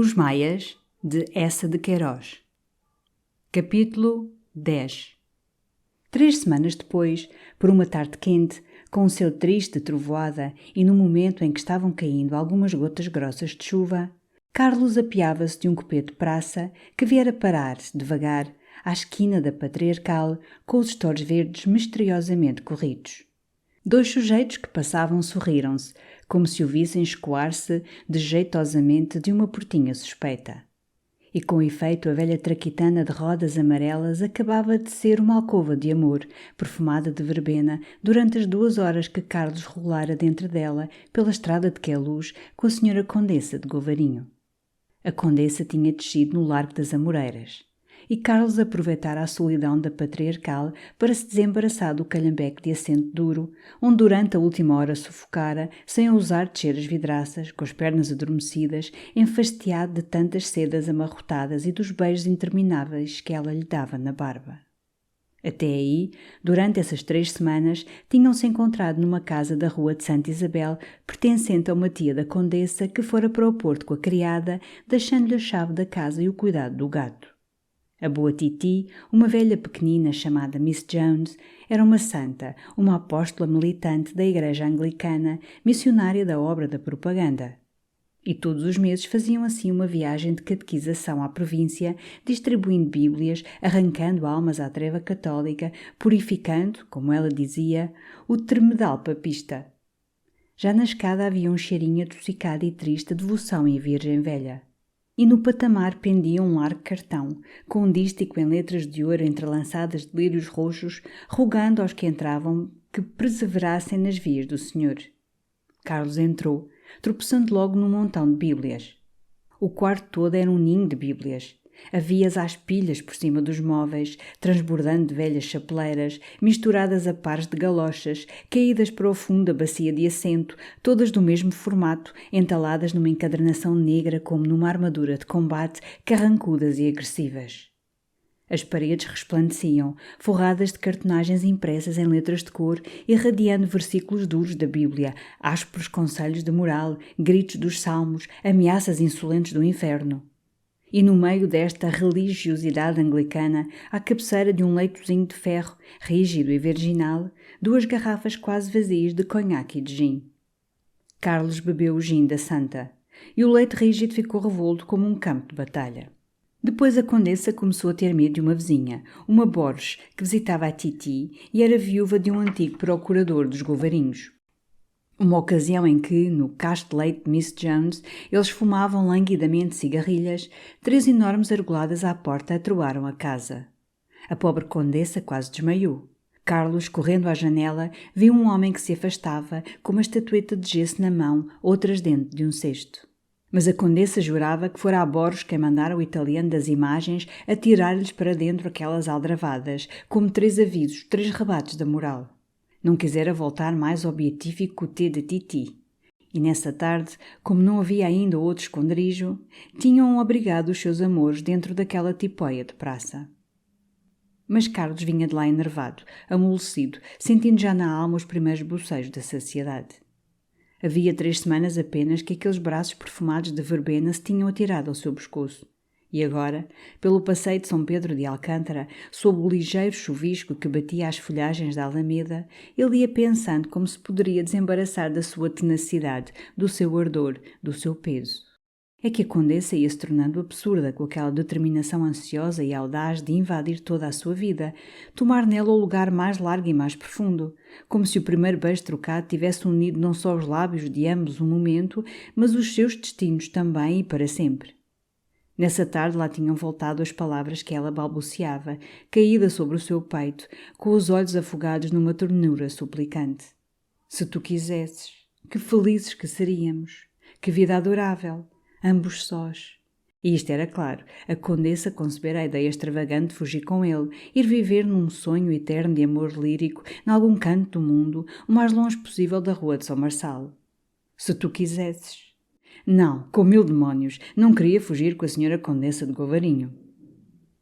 Os Maias, de Eça de Queiroz. Capítulo 10. 3 semanas depois, por uma tarde quente, com o céu triste de trovoada e no momento em que estavam caindo algumas gotas grossas de chuva, Carlos apeava-se de um cupê de praça que viera parar, devagar, à esquina da Patriarcal, com os estores verdes misteriosamente corridos. 2 sujeitos que passavam sorriram-se, como se o vissem escoar-se desjeitosamente de uma portinha suspeita. E com efeito a velha traquitana de rodas amarelas acabava de ser uma alcova de amor, perfumada de verbena, durante as 2 horas que Carlos rolara dentro dela, pela estrada de Queluz, com a senhora Condessa de Govarinho. A Condessa tinha descido no Largo das Amoreiras, e Carlos aproveitara a solidão da Patriarcal para se desembaraçar do calhambeque de assento duro, onde durante a última hora sufocara, sem ousar descer as vidraças, com as pernas adormecidas, enfastiado de tantas sedas amarrotadas e dos beijos intermináveis que ela lhe dava na barba. Até aí, durante essas 3 semanas, tinham-se encontrado numa casa da rua de Santa Isabel, pertencente a uma tia da Condessa que fora para o Porto com a criada, deixando-lhe a chave da casa e o cuidado do gato. A boa Titi, uma velha pequenina chamada Miss Jones, era uma santa, uma apóstola militante da Igreja Anglicana, missionária da obra da propaganda. E todos os meses faziam assim uma viagem de catequização à província, distribuindo bíblias, arrancando almas à treva católica, purificando, como ela dizia, o tremedal papista. Já na escada havia um cheirinho adocicado e triste de devoção em Virgem Velha. E no patamar pendia um largo cartão, com um dístico em letras de ouro entrelaçadas de lírios roxos, rogando aos que entravam que perseverassem nas vias do Senhor. Carlos entrou, tropeçando logo num montão de bíblias. O quarto todo era um ninho de bíblias. Havia-as às pilhas por cima dos móveis, transbordando de velhas chapeleiras, misturadas a pares de galochas, caídas para o fundo da bacia de assento, todas do mesmo formato, entaladas numa encadernação negra como numa armadura de combate, carrancudas e agressivas. As paredes resplandeciam, forradas de cartonagens impressas em letras de cor, irradiando versículos duros da Bíblia, ásperos conselhos de moral, gritos dos salmos, ameaças insolentes do inferno. E no meio desta religiosidade anglicana, à cabeceira de um leitozinho de ferro, rígido e virginal, 2 garrafas quase vazias de conhaque e de gin. Carlos bebeu o gin da santa, e o leite rígido ficou revolto como um campo de batalha. Depois a Condessa começou a ter medo de uma vizinha, uma Borges, que visitava a Titi e era viúva de um antigo procurador dos Govarinhos. Uma ocasião em que, no cacho de leite de Miss Jones, eles fumavam languidamente cigarrilhas, 3 enormes argoladas à porta atroaram a casa. A pobre Condessa quase desmaiou. Carlos, correndo à janela, viu um homem que se afastava, com uma estatueta de gesso na mão, outras dentro de um cesto. Mas a Condessa jurava que fora a Borges quem mandara o italiano das imagens atirar-lhes para dentro aquelas aldravadas, como 3 avisos, 3 rebates da moral. Não quisera voltar mais ao beatífico cotê de Titi. E nessa tarde, como não havia ainda outro esconderijo, tinham abrigado os seus amores dentro daquela tipóia de praça. Mas Carlos vinha de lá enervado, amolecido, sentindo já na alma os primeiros bocejos da saciedade. Havia 3 semanas apenas que aqueles braços perfumados de verbena se tinham atirado ao seu pescoço. E agora, pelo passeio de São Pedro de Alcântara, sob o ligeiro chuvisco que batia as folhagens da alameda, ele ia pensando como se poderia desembaraçar da sua tenacidade, do seu ardor, do seu peso. É que a Condessa ia se tornando absurda com aquela determinação ansiosa e audaz de invadir toda a sua vida, tomar nela o lugar mais largo e mais profundo, como se o primeiro beijo trocado tivesse unido não só os lábios de ambos um momento, mas os seus destinos também e para sempre. Nessa tarde lá tinham voltado as palavras que ela balbuciava, caída sobre o seu peito, com os olhos afogados numa ternura suplicante. Se tu quisesses, que felizes que seríamos, que vida adorável, ambos sós. E isto era claro, a Condessa concebera a ideia extravagante de fugir com ele, ir viver num sonho eterno de amor lírico, em algum canto do mundo, o mais longe possível da rua de São Marçal. Se tu quisesses. Não, com 1000 demónios, não queria fugir com a senhora Condessa de Govarinho.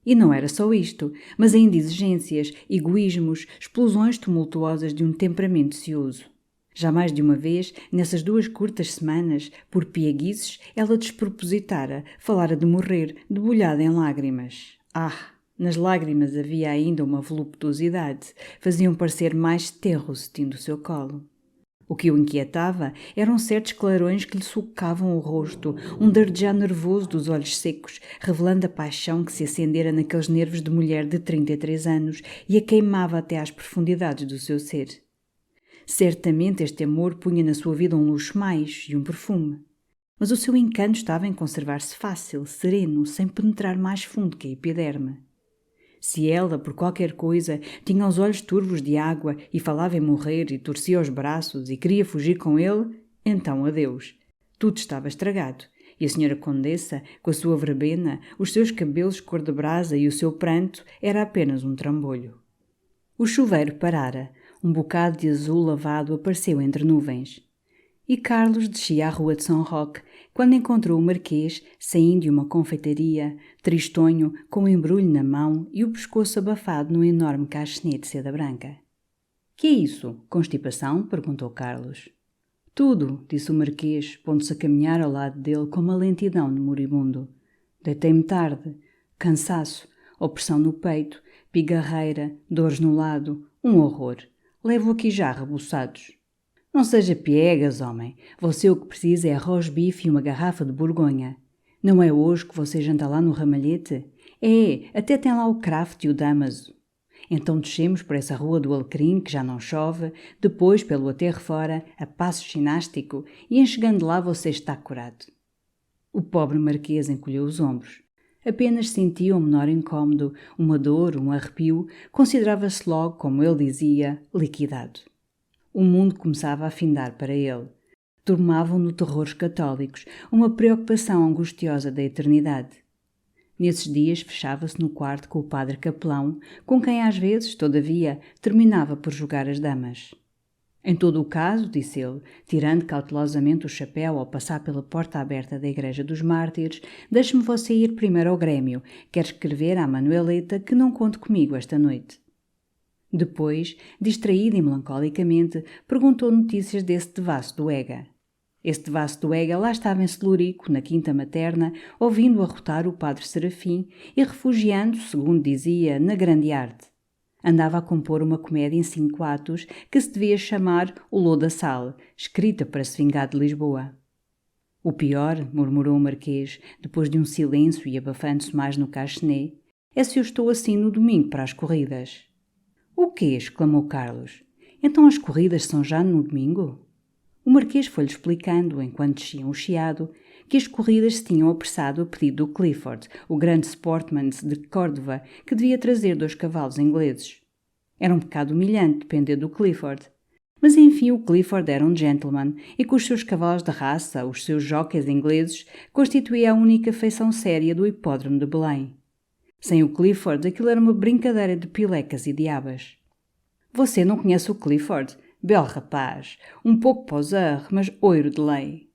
E não era só isto, mas ainda exigências, egoísmos, explosões tumultuosas de um temperamento cioso. Já mais de uma vez, nessas 2 curtas semanas, por pieguices, ela despropositara, falara de morrer, debulhada em lágrimas. Nas lágrimas havia ainda uma voluptuosidade, faziam parecer mais terro o cetim do seu colo. O que o inquietava eram certos clarões que lhe sucavam o rosto, um dardejar nervoso dos olhos secos, revelando a paixão que se acendera naqueles nervos de mulher de 33 anos e a queimava até às profundidades do seu ser. Certamente este amor punha na sua vida um luxo mais e um perfume. Mas o seu encanto estava em conservar-se fácil, sereno, sem penetrar mais fundo que a epiderme. Se ela, por qualquer coisa, tinha os olhos turvos de água e falava em morrer e torcia os braços e queria fugir com ele, então adeus. Tudo estava estragado. E a senhora Condessa, com a sua verbena, os seus cabelos cor de brasa e o seu pranto, era apenas um trambolho. O chuveiro parara. Um bocado de azul lavado apareceu entre nuvens. E Carlos descia à rua de São Roque, quando encontrou o Marquês, saindo de uma confeitaria, tristonho, com um embrulho na mão e o pescoço abafado num enorme cachenê de seda branca. — Que é isso? Constipação? — perguntou Carlos. — Tudo, disse o Marquês, pondo-se a caminhar ao lado dele com uma lentidão de moribundo. Deitei-me tarde. Cansaço, opressão no peito, pigarreira, dores no lado, um horror. Levo aqui já rebuçados. Não seja piegas, homem. Você o que precisa é arroz bife e uma garrafa de Borgonha. Não é hoje que você janta lá no ramalhete? É, até tem lá o Kraft e o Damaso. Então descemos por essa rua do Alecrim, que já não chove, depois pelo aterro fora, a passo ginástico, e em chegando lá você está curado. O pobre Marquês encolheu os ombros. Apenas sentia um menor incômodo, uma dor, um arrepio, considerava-se logo, como ele dizia, liquidado. O mundo começava a findar para ele. Dormavam-no terrores católicos, uma preocupação angustiosa da eternidade. Nesses dias fechava-se no quarto com o padre capelão, com quem às vezes, todavia, terminava por jogar as damas. Em todo o caso, disse ele, tirando cautelosamente o chapéu ao passar pela porta aberta da Igreja dos Mártires, deixe-me você ir primeiro ao Grêmio. Quero escrever à Manueleta que não conte comigo esta noite. Depois, distraído e melancolicamente, perguntou notícias desse devasso do Ega. Esse devasso do Ega lá estava em Celurico, na quinta materna, ouvindo arrotar o padre Serafim e refugiando-se, segundo dizia, na grande arte. Andava a compor uma comédia em 5 atos que se devia chamar O Lodaçal, escrita para se vingar de Lisboa. O pior, murmurou o Marquês, depois de um silêncio e abafando-se mais no cachenê, é se eu estou assim no domingo para as corridas. O quê? Exclamou Carlos. Então as corridas são já no domingo? O Marquês foi-lhe explicando, enquanto desciam o chiado, que as corridas se tinham apressado a pedido do Clifford, o grande sportman de Córdoba, que devia trazer 2 cavalos ingleses. Era um pecado humilhante depender do Clifford. Mas enfim o Clifford era um gentleman e com os seus cavalos de raça, os seus jockeys ingleses, constituía a única feição séria do hipódromo de Belém. Sem o Clifford, aquilo era uma brincadeira de pilecas e diabas. Você não conhece o Clifford? Belo rapaz, um pouco poseur, mas oiro de lei.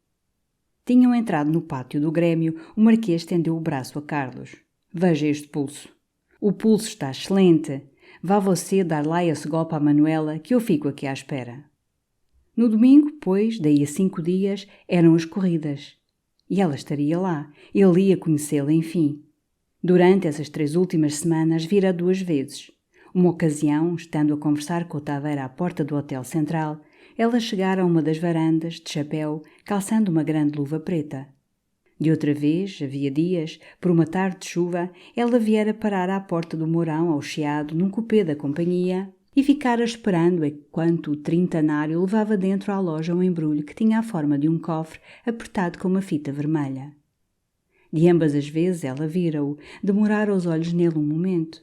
Tinham entrado no pátio do Grêmio, o Marquês estendeu o braço a Carlos. Veja este pulso. O pulso está excelente. Vá você dar lá esse golpe à Manuela, que eu fico aqui à espera. No domingo, pois, daí a 5 dias, eram as corridas. E ela estaria lá. Ele ia conhecê-la, enfim. Durante essas 3 últimas semanas vira 2 vezes. Uma ocasião, estando a conversar com o Taveira à porta do Hotel Central, ela chegara a uma das varandas, de chapéu, calçando uma grande luva preta. De outra vez, havia dias, por uma tarde de chuva, ela viera parar à porta do Mourão, ao chiado, num cupê da companhia, e ficara esperando enquanto o trintanário levava dentro à loja um embrulho que tinha a forma de um cofre apertado com uma fita vermelha. De ambas as vezes ela vira-o, demorara os olhos nele um momento.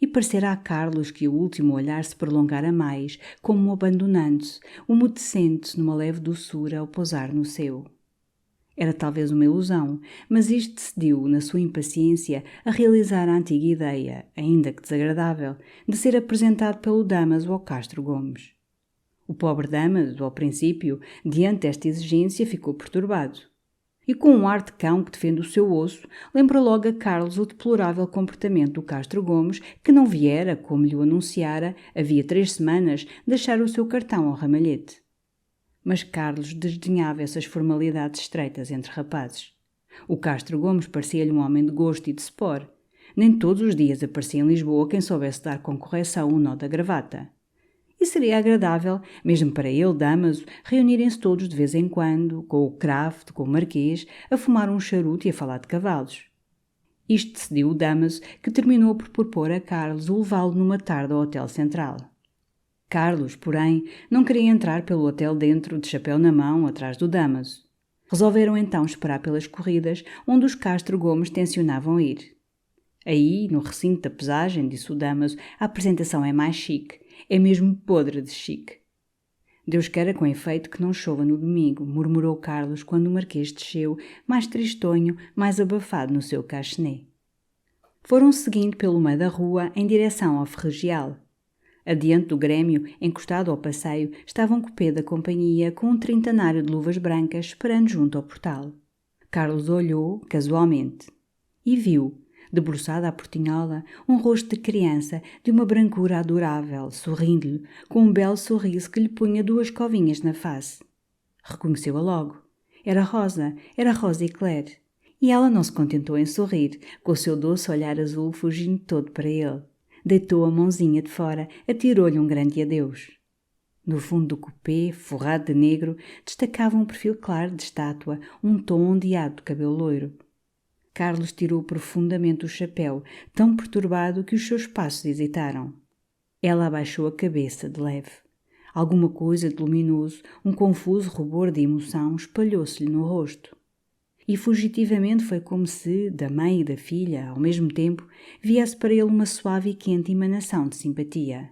E parecerá a Carlos que o último olhar se prolongara mais, como abandonando-se, umedecendo-se numa leve doçura ao pousar no seu. Era talvez uma ilusão, mas isto decidiu, na sua impaciência, a realizar a antiga ideia, ainda que desagradável, de ser apresentado pelo Damaso ao Castro Gomes. O pobre Damaso, ao princípio, diante desta exigência, ficou perturbado. E com um ar de cão que defende o seu osso, lembra logo a Carlos o deplorável comportamento do Castro Gomes, que não viera, como lhe o anunciara, havia 3 semanas, deixar o seu cartão ao ramalhete. Mas Carlos desdenhava essas formalidades estreitas entre rapazes. O Castro Gomes parecia-lhe um homem de gosto e de spor. Nem todos os dias aparecia em Lisboa quem soubesse dar com correção o nó da gravata. E seria agradável, mesmo para ele, Damaso, reunirem-se todos de vez em quando, com o Kraft, com o Marquês, a fumar um charuto e a falar de cavalos. Isto decidiu o Damaso, que terminou por propor a Carlos o levá-lo numa tarde ao Hotel Central. Carlos, porém, não queria entrar pelo hotel dentro, de chapéu na mão, atrás do Damaso. Resolveram então esperar pelas corridas, onde os Castro Gomes tencionavam ir. Aí, no recinto da pesagem, disse o Damaso, a apresentação é mais chique. É mesmo podre de chique. Deus queira com efeito que não chova no domingo, murmurou Carlos quando o Marquês desceu, mais tristonho, mais abafado no seu cachené. Foram seguindo pelo meio da rua em direção ao Ferregial. Adiante do Grêmio, encostado ao passeio, estava um cupê da companhia com um trintanário de luvas brancas esperando junto ao portal. Carlos olhou, casualmente, e viu, debruçada à portinhola, um rosto de criança de uma brancura adorável, sorrindo-lhe, com um belo sorriso que lhe punha duas covinhas na face. Reconheceu-a logo. Era Rosa Eclair. E ela não se contentou em sorrir, com o seu doce olhar azul fugindo todo para ele. Deitou a mãozinha de fora, atirou-lhe um grande adeus. No fundo do cupê, forrado de negro, destacava um perfil claro de estátua, um tom ondeado de cabelo loiro. Carlos tirou profundamente o chapéu, tão perturbado que os seus passos hesitaram. Ela abaixou a cabeça de leve. Alguma coisa de luminoso, um confuso rubor de emoção espalhou-se-lhe no rosto. E fugitivamente foi como se, da mãe e da filha, ao mesmo tempo, viesse para ele uma suave e quente emanação de simpatia.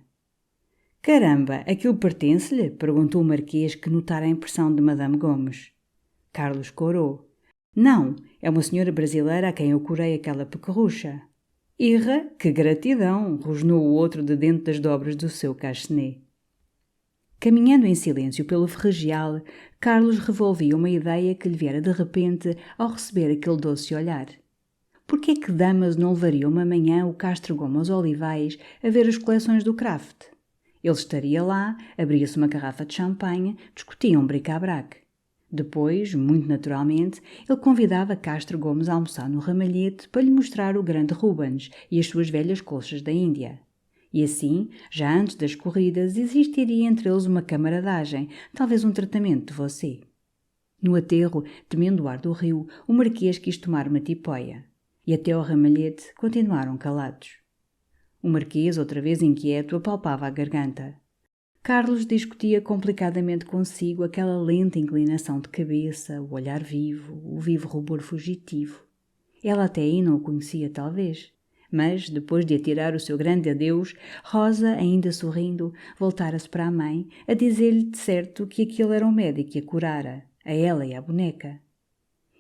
«Caramba, aquilo pertence-lhe?» perguntou o Marquês, que notara a impressão de Madame Gomes. Carlos corou. «Não, é uma senhora brasileira a quem eu curei aquela pequerrucha.» «Irra, que gratidão!» rosnou o outro de dentro das dobras do seu cachené. Caminhando em silêncio pelo Ferregial, Carlos revolvia uma ideia que lhe viera de repente ao receber aquele doce olhar. Por que é que Damaso não levaria uma manhã o Castro Gomes aos Olivais a ver as coleções do Kraft? Ele estaria lá, abria-se uma garrafa de champanhe, discutiam bric-à-brac. Depois, muito naturalmente, ele convidava Castro Gomes a almoçar no Ramalhete para lhe mostrar o grande Rubens e as suas velhas colchas da Índia. E assim, já antes das corridas, existiria entre eles uma camaradagem, talvez um tratamento de você. No aterro, temendo o ar do rio, o Marquês quis tomar uma tipóia. E até ao Ramalhete continuaram calados. O Marquês, outra vez inquieto, apalpava a garganta. Carlos discutia complicadamente consigo aquela lenta inclinação de cabeça, o olhar vivo, o vivo rubor fugitivo. Ela até aí não o conhecia, talvez. Mas, depois de atirar o seu grande adeus, Rosa, ainda sorrindo, voltara-se para a mãe, a dizer-lhe de certo que aquele era o médico que a curara, a ela e à boneca.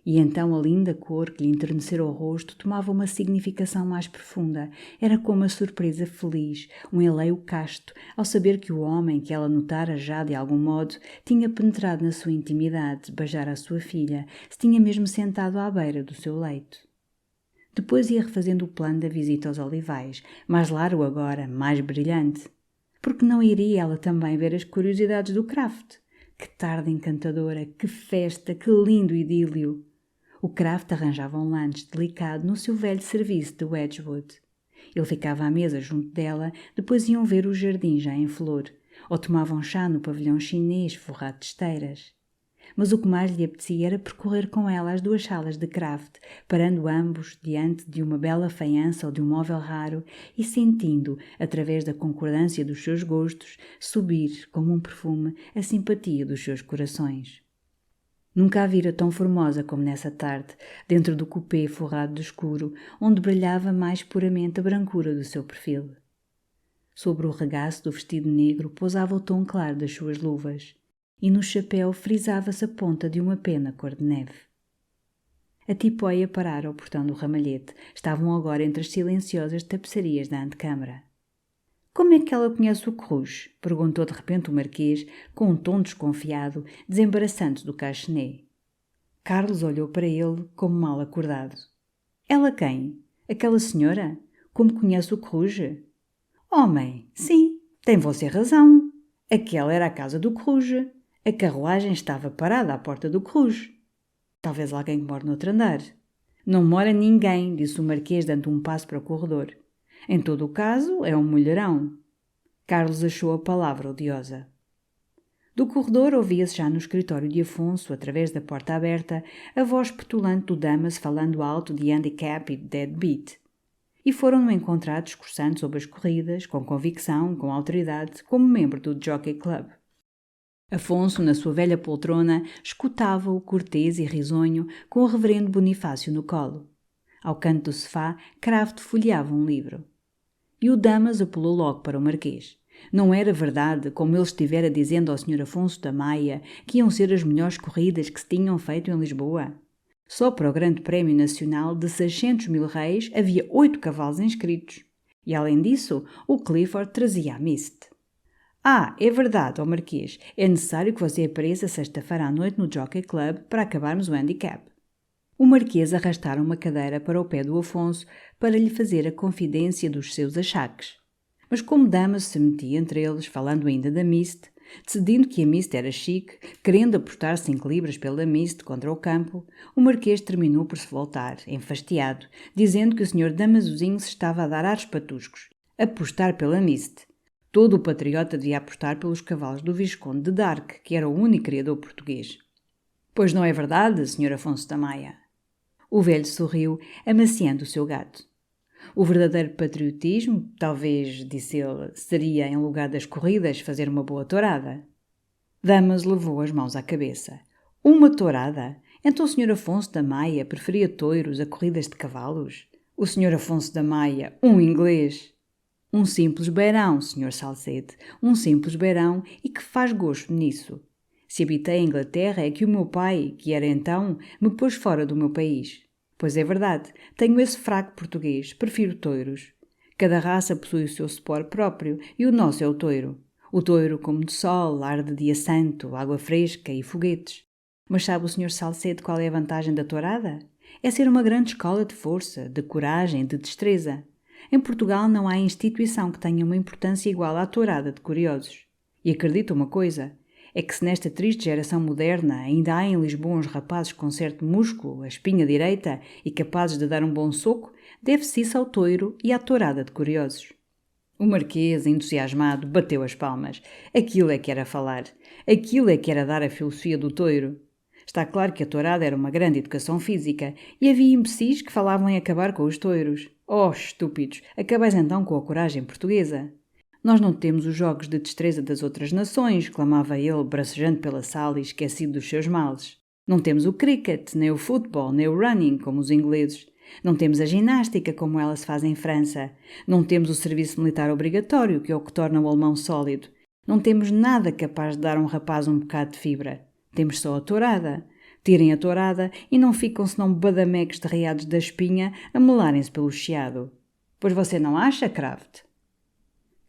E então a linda cor que lhe enternecera o rosto tomava uma significação mais profunda. Era como uma surpresa feliz, um eleio casto, ao saber que o homem, que ela notara já de algum modo, tinha penetrado na sua intimidade, beijara a sua filha, se tinha mesmo sentado à beira do seu leito. Depois ia refazendo o plano da visita aos Olivais, mais largo agora, mais brilhante. Porque não iria ela também ver as curiosidades do Kraft? Que tarde encantadora, que festa, que lindo idílio! O Kraft arranjava um lanche delicado no seu velho serviço de Wedgwood. Ele ficava à mesa junto dela, depois iam ver o jardim já em flor, ou tomavam chá no pavilhão chinês forrado de esteiras. Mas o que mais lhe apetecia era percorrer com ela as duas salas de Kraft, parando ambos diante de uma bela faiança ou de um móvel raro e sentindo, através da concordância dos seus gostos, subir, como um perfume, a simpatia dos seus corações. Nunca a vira tão formosa como nessa tarde, dentro do cupê forrado de escuro, onde brilhava mais puramente a brancura do seu perfil. Sobre o regaço do vestido negro pousava o tom claro das suas luvas, e no chapéu frisava-se a ponta de uma pena cor de neve. A tipóia parara ao portão do Ramalhete. Estavam agora entre as silenciosas tapeçarias da antecâmara. «Como é que ela conhece o Cruz?» perguntou de repente o Marquês, com um tom desconfiado, desembaraçando do cachené. Carlos olhou para ele como mal acordado. «Ela quem? Aquela senhora? Como conhece o Cruz?» «Homem, sim, tem você razão. Aquela era a casa do Cruz. A carruagem estava parada à porta do Cruz. Talvez alguém que mora no outro andar. Não mora ninguém, disse o Marquês, dando um passo para o corredor. Em todo o caso, é um mulherão. Carlos achou a palavra odiosa. Do corredor ouvia-se já no escritório de Afonso, através da porta aberta, a voz petulante do Damas falando alto de handicap e de deadbeat. E foram-no encontrar discursando sobre as corridas, com convicção, com autoridade, como membro do Jockey Club. Afonso, na sua velha poltrona, escutava-o cortês e risonho, com o reverendo Bonifácio no colo. Ao canto do sofá, Kraft folheava um livro. E o Damas apelou logo para o Marquês. Não era verdade, como ele estivera dizendo ao Sr. Afonso da Maia, que iam ser as melhores corridas que se tinham feito em Lisboa? Só para o Grande Prémio Nacional de 600.000 réis havia 8 cavalos inscritos. E, além disso, o Clifford trazia a Mist. Ah, é verdade, ó Marquês, é necessário que você apareça sexta-feira à noite no Jockey Club para acabarmos o handicap. O Marquês arrastara uma cadeira para o pé do Afonso para lhe fazer a confidência dos seus achaques. Mas como Damas se metia entre eles, falando ainda da Mist, decidindo que a Mist era chique, querendo apostar 5 libras pela Mist contra o campo, o Marquês terminou por se voltar, enfastiado, dizendo que o Sr. Damasozinho se estava a dar ares patuscos. Apostar pela Mist. Todo o patriota devia apostar pelos cavalos do Visconde de Dark, que era o único criador português. Pois não é verdade, Sr. Afonso da Maia? O velho sorriu, amaciando o seu gato. O verdadeiro patriotismo, talvez, disse ele, seria, em lugar das corridas, fazer uma boa tourada. Damas levou as mãos à cabeça. Uma tourada? Então o Sr. Afonso da Maia preferia touros a corridas de cavalos? O Sr. Afonso da Maia, um inglês! Um simples beirão, Sr. Salcede, um simples beirão e que faz gosto nisso. Se habitei a Inglaterra é que o meu pai, que era então, me pôs fora do meu país. Pois é verdade, tenho esse fraco português, prefiro touros. Cada raça possui o seu sport próprio e o nosso é o touro. O touro como de sol, ar de dia santo, água fresca e foguetes. Mas sabe o Sr. Salcede qual é a vantagem da tourada? É ser uma grande escola de força, de coragem, de destreza. Em Portugal não há instituição que tenha uma importância igual à tourada de curiosos. E acredito uma coisa, é que se nesta triste geração moderna ainda há em Lisboa uns rapazes com certo músculo, a espinha direita e capazes de dar um bom soco, deve-se isso ao touro e à tourada de curiosos. O Marquês, entusiasmado, bateu as palmas. Aquilo é que era falar. Aquilo é que era dar a filosofia do touro. Está claro que a tourada era uma grande educação física e havia imbecis que falavam em acabar com os touros. Oh, estúpidos, acabais então com a coragem portuguesa. Nós não temos os jogos de destreza das outras nações, clamava ele, bracejando pela sala e esquecido dos seus males. Não temos o cricket, nem o futebol, nem o running, como os ingleses. Não temos a ginástica, como ela se faz em França. Não temos o serviço militar obrigatório, que é o que torna o alemão sólido. Não temos nada capaz de dar a um rapaz um bocado de fibra. Temos só a tourada. Tirem a tourada e não ficam senão badameques derreados da espinha a melarem-se pelo chiado. Pois você não acha, Kraft?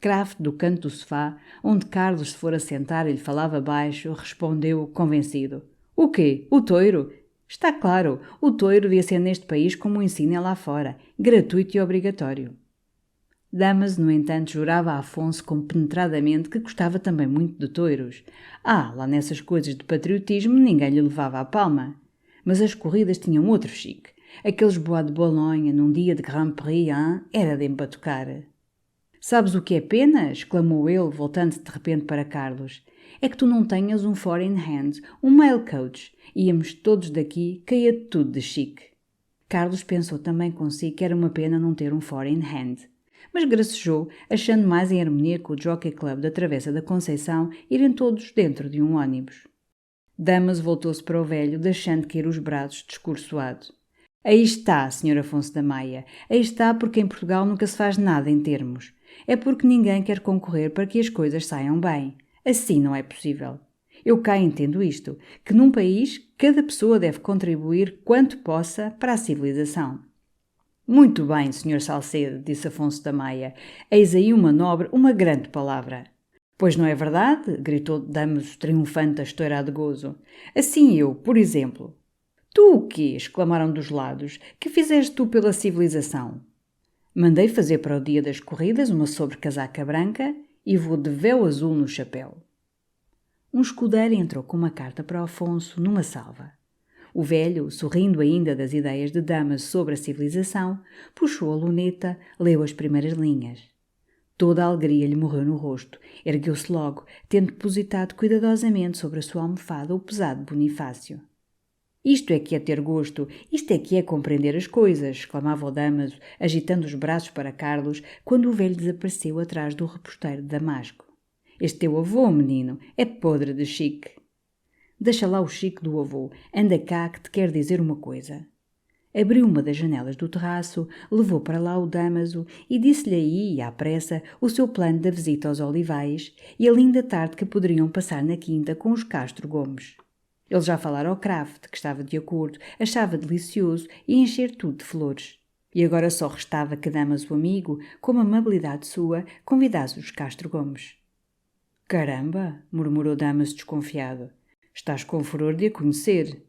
Kraft, do canto do sofá, onde Carlos se fora sentar e lhe falava baixo, respondeu, convencido. O quê? O touro? Está claro, o touro devia ser neste país como o ensino lá fora, gratuito e obrigatório. Damas, no entanto, jurava a Afonso compenetradamente que gostava também muito de touros. Ah, lá nessas coisas de patriotismo ninguém lhe levava a palma. Mas as corridas tinham outro chique. Aqueles Bois de Boulogne num dia de Grand Prix, hein? Era de embatucar. Sabes o que é pena? Exclamou ele, voltando de repente para Carlos. É que tu não tenhas um foreign hand, um mail coach. Íamos todos daqui, caía tudo de chique. Carlos pensou também consigo que era uma pena não ter um foreign hand. Mas gracejou, achando mais em harmonia com o Jockey Club da Travessa da Conceição irem todos dentro de um ônibus. Damas voltou-se para o velho, deixando cair os braços, descursoado. Aí está, Sr. Afonso da Maia, aí está porque em Portugal nunca se faz nada em termos. É porque ninguém quer concorrer para que as coisas saiam bem. Assim não é possível. Eu cá entendo isto, que num país cada pessoa deve contribuir quanto possa para a civilização. Muito bem, Sr. Salcede, disse Afonso da Maia. Eis aí uma nobre, uma grande palavra. Pois não é verdade? Gritou Damas triunfante a estourar de gozo. Assim eu, por exemplo. Tu o quê? Exclamaram dos lados. Que fizeste tu pela civilização? Mandei fazer para o dia das corridas uma sobrecasaca branca e vou de véu azul no chapéu. Um escudeiro entrou com uma carta para Afonso numa salva. O velho, sorrindo ainda das ideias de Damaso sobre a civilização, puxou a luneta, leu as primeiras linhas. Toda a alegria lhe morreu no rosto. Ergueu-se logo, tendo depositado cuidadosamente sobre a sua almofada o pesado Bonifácio. Isto é que é ter gosto, isto é que é compreender as coisas, exclamava o Damaso, agitando os braços para Carlos, quando o velho desapareceu atrás do reposteiro de Damasco. Este teu avô, menino, é podre de chique. Deixa lá o chique do avô, anda cá que te quero dizer uma coisa. Abriu uma das janelas do terraço, levou para lá o Damaso e disse-lhe aí, à pressa, o seu plano da visita aos olivais e a linda tarde que poderiam passar na quinta com os Castro Gomes. Ele já falara ao Kraft, que estava de acordo, achava delicioso e encher tudo de flores. E agora só restava que Damaso amigo, com uma amabilidade sua, convidasse os Castro Gomes. «Caramba!» murmurou Damaso desconfiado. «Estás com furor de a conhecer!»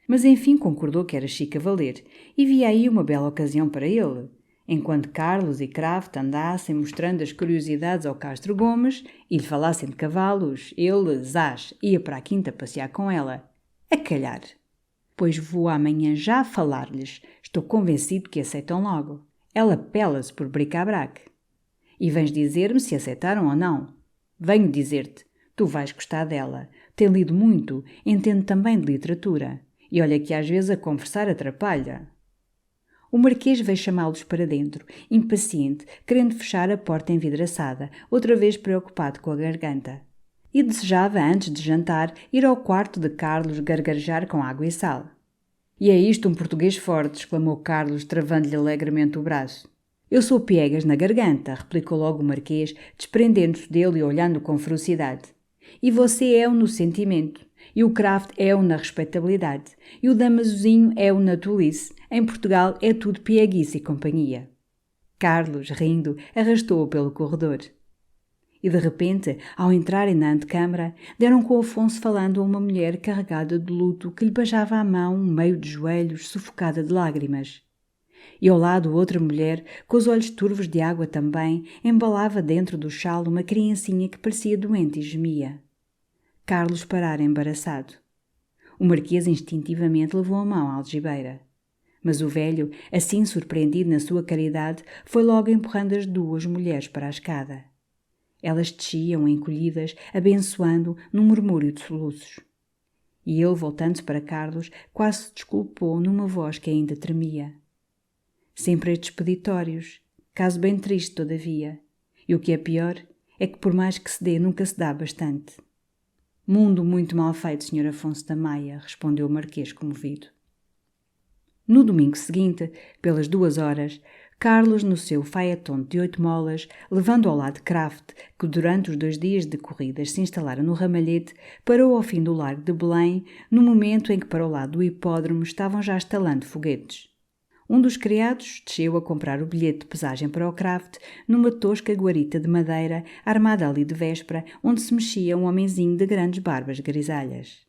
Mas enfim concordou que era chique a valer, e via aí uma bela ocasião para ele. Enquanto Carlos e Kraft andassem mostrando as curiosidades ao Castro Gomes e lhe falassem de cavalos, ele, zás, ia para a quinta passear com ela. A calhar. Pois vou amanhã já falar-lhes. Estou convencido que aceitam logo. Ela pela-se por bric-a-brac. E vens dizer-me se aceitaram ou não. Venho dizer-te. Tu vais gostar dela. Tem lido muito, entende também de literatura. E olha que às vezes a conversar atrapalha. O Marquês veio chamá-los para dentro, impaciente, querendo fechar a porta envidraçada, outra vez preocupado com a garganta. E desejava, antes de jantar, ir ao quarto de Carlos gargarejar com água e sal. E é isto um português forte, exclamou Carlos, travando-lhe alegremente o braço. Eu sou piegas na garganta, replicou logo o Marquês, desprendendo-se dele e olhando com ferocidade. E você é-o no sentimento. E o Kraft é-o na respeitabilidade. E o Damasozinho é-o na tolice. Em Portugal é tudo pieguice e companhia. Carlos, rindo, arrastou-o pelo corredor. E de repente, ao entrarem na antecâmara, deram com Afonso falando a uma mulher carregada de luto que lhe beijava a mão, meio de joelhos, sufocada de lágrimas. E ao lado outra mulher, com os olhos turvos de água também, embalava dentro do chalo uma criancinha que parecia doente e gemia. Carlos parara embaraçado. O Marquês instintivamente levou a mão à algibeira. Mas o velho, assim surpreendido na sua caridade, foi logo empurrando as duas mulheres para a escada. Elas desciam encolhidas, abençoando num murmúrio de soluços. E ele, voltando-se para Carlos, quase se desculpou numa voz que ainda tremia. Sempre estes peditórios, caso bem triste todavia. E o que é pior é que por mais que se dê, nunca se dá bastante. Mundo muito mal feito, Sr. Afonso da Maia, respondeu o Marquês comovido. No domingo seguinte, pelas 2 horas, Carlos, no seu Phaeton de 8 molas, levando ao lado Kraft, que durante os 2 dias de corridas se instalara no ramalhete, parou ao fim do largo de Belém, no momento em que para o lado do hipódromo estavam já estalando foguetes. Um dos criados desceu a comprar o bilhete de pesagem para o Kraft numa tosca guarita de madeira, armada ali de véspera, onde se mexia um homenzinho de grandes barbas grisalhas.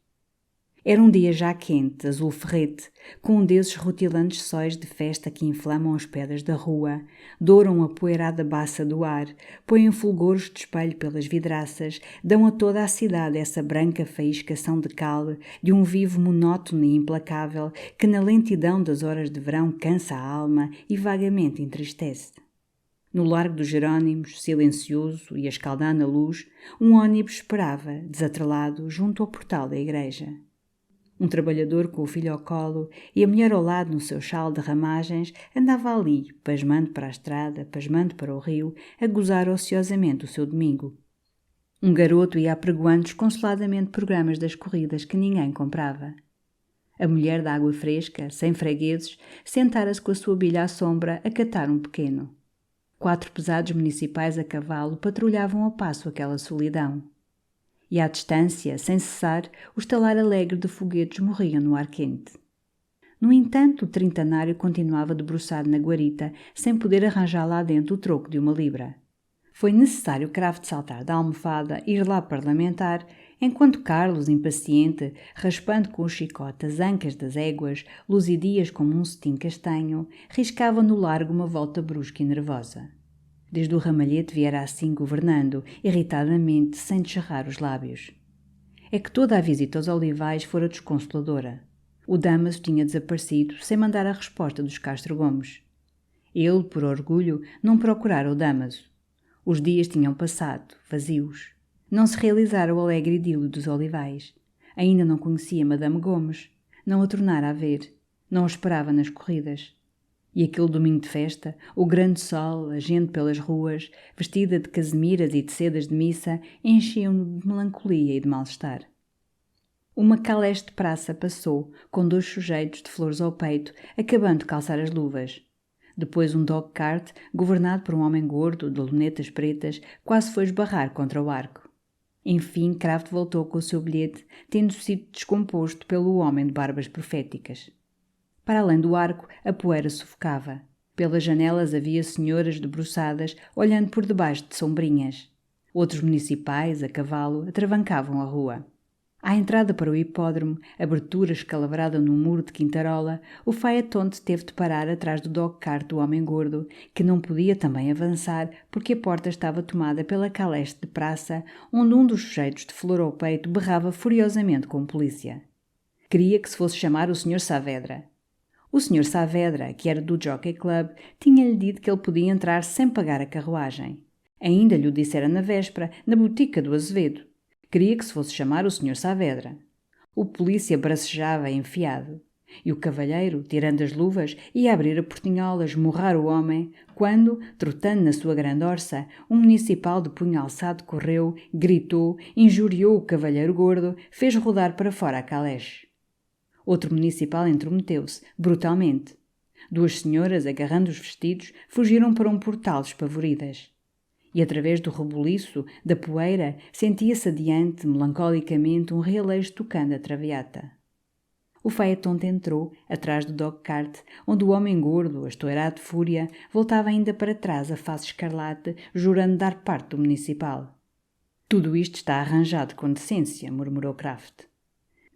Era um dia já quente, azul ferrete, com um desses rutilantes sóis de festa que inflamam as pedras da rua, douram a poeirada baça do ar, põem fulgores de espelho pelas vidraças, dão a toda a cidade essa branca faíscação de cal, de um vivo monótono e implacável, que na lentidão das horas de verão cansa a alma e vagamente entristece. No largo dos Jerónimos, silencioso e a escaldar na luz, um ônibus esperava, desatrelado, junto ao portal da igreja. Um trabalhador com o filho ao colo e a mulher ao lado no seu chale de ramagens andava ali, pasmando para a estrada, pasmando para o rio, a gozar ociosamente o seu domingo. Um garoto ia apregoando desconsoladamente programas das corridas que ninguém comprava. A mulher da água fresca, sem fregueses, sentara-se com a sua bilha à sombra a catar um pequeno. 4 pesados municipais a cavalo patrulhavam ao passo aquela solidão. E à distância, sem cessar, o estalar alegre de foguetes morria no ar quente. No entanto, o trintanário continuava debruçado na guarita, sem poder arranjar lá dentro o troco de 1 libra. Foi necessário Kraft saltar da almofada, ir lá parlamentar, enquanto Carlos, impaciente, raspando com o chicote as ancas das éguas, luzidias como um cetim castanho, riscava no largo uma volta brusca e nervosa. Desde o ramalhete viera assim governando, irritadamente, sem descerrar os lábios. é que toda a visita aos Olivais fora desconsoladora. O Damaso tinha desaparecido sem mandar a resposta dos Castro Gomes. Ele, por orgulho, não procurara o Damaso. Os dias tinham passado, vazios. Não se realizara o alegre idílio dos Olivais. Ainda não conhecia Madame Gomes. Não a tornara a ver. Não a esperava nas corridas. E aquele domingo de festa, o grande sol, a gente pelas ruas, vestida de casemiras e de sedas de missa, enchiam-no de melancolia e de mal-estar. Uma caleche de praça passou, com 2 sujeitos de flores ao peito, acabando de calçar as luvas. Depois um dog-cart, governado por um homem gordo, de lunetas pretas, quase foi esbarrar contra o arco. Enfim, Kraft voltou com o seu bilhete, tendo sido descomposto pelo homem de barbas proféticas. Para além do arco, a poeira sufocava. Pelas janelas havia senhoras debruçadas, olhando por debaixo de sombrinhas. Outros municipais, a cavalo, atravancavam a rua. À entrada para o hipódromo, abertura escalavrada num muro de quintarola, o faetonte teve de parar atrás do dog-cart do homem gordo, que não podia também avançar porque a porta estava tomada pela caleche de praça, onde um dos sujeitos de flor ao peito berrava furiosamente com polícia. Queria que se fosse chamar o Sr. Saavedra. O Sr. Saavedra, que era do Jockey Club, tinha-lhe dito que ele podia entrar sem pagar a carruagem. Ainda lhe o dissera na véspera, na botica do Azevedo. Queria que se fosse chamar o Sr. Saavedra. O polícia bracejava enfiado. E o cavalheiro, tirando as luvas, ia abrir a portinhola, esmurrar o homem, quando, trotando na sua grande orça, um municipal de punho alçado correu, gritou, injuriou o cavalheiro gordo, fez rodar para fora a caleche. Outro municipal intrometeu-se, brutalmente. 2 senhoras, agarrando os vestidos, fugiram para um portal espavoridas. E através do rebuliço, da poeira, sentia-se adiante, melancolicamente, um realeixo tocando a traviata. O faetonte entrou, atrás do dog-cart, onde o homem gordo, a estourar de fúria, voltava ainda para trás a face escarlate, jurando dar parte do municipal. Tudo isto está arranjado com decência, murmurou Kraft.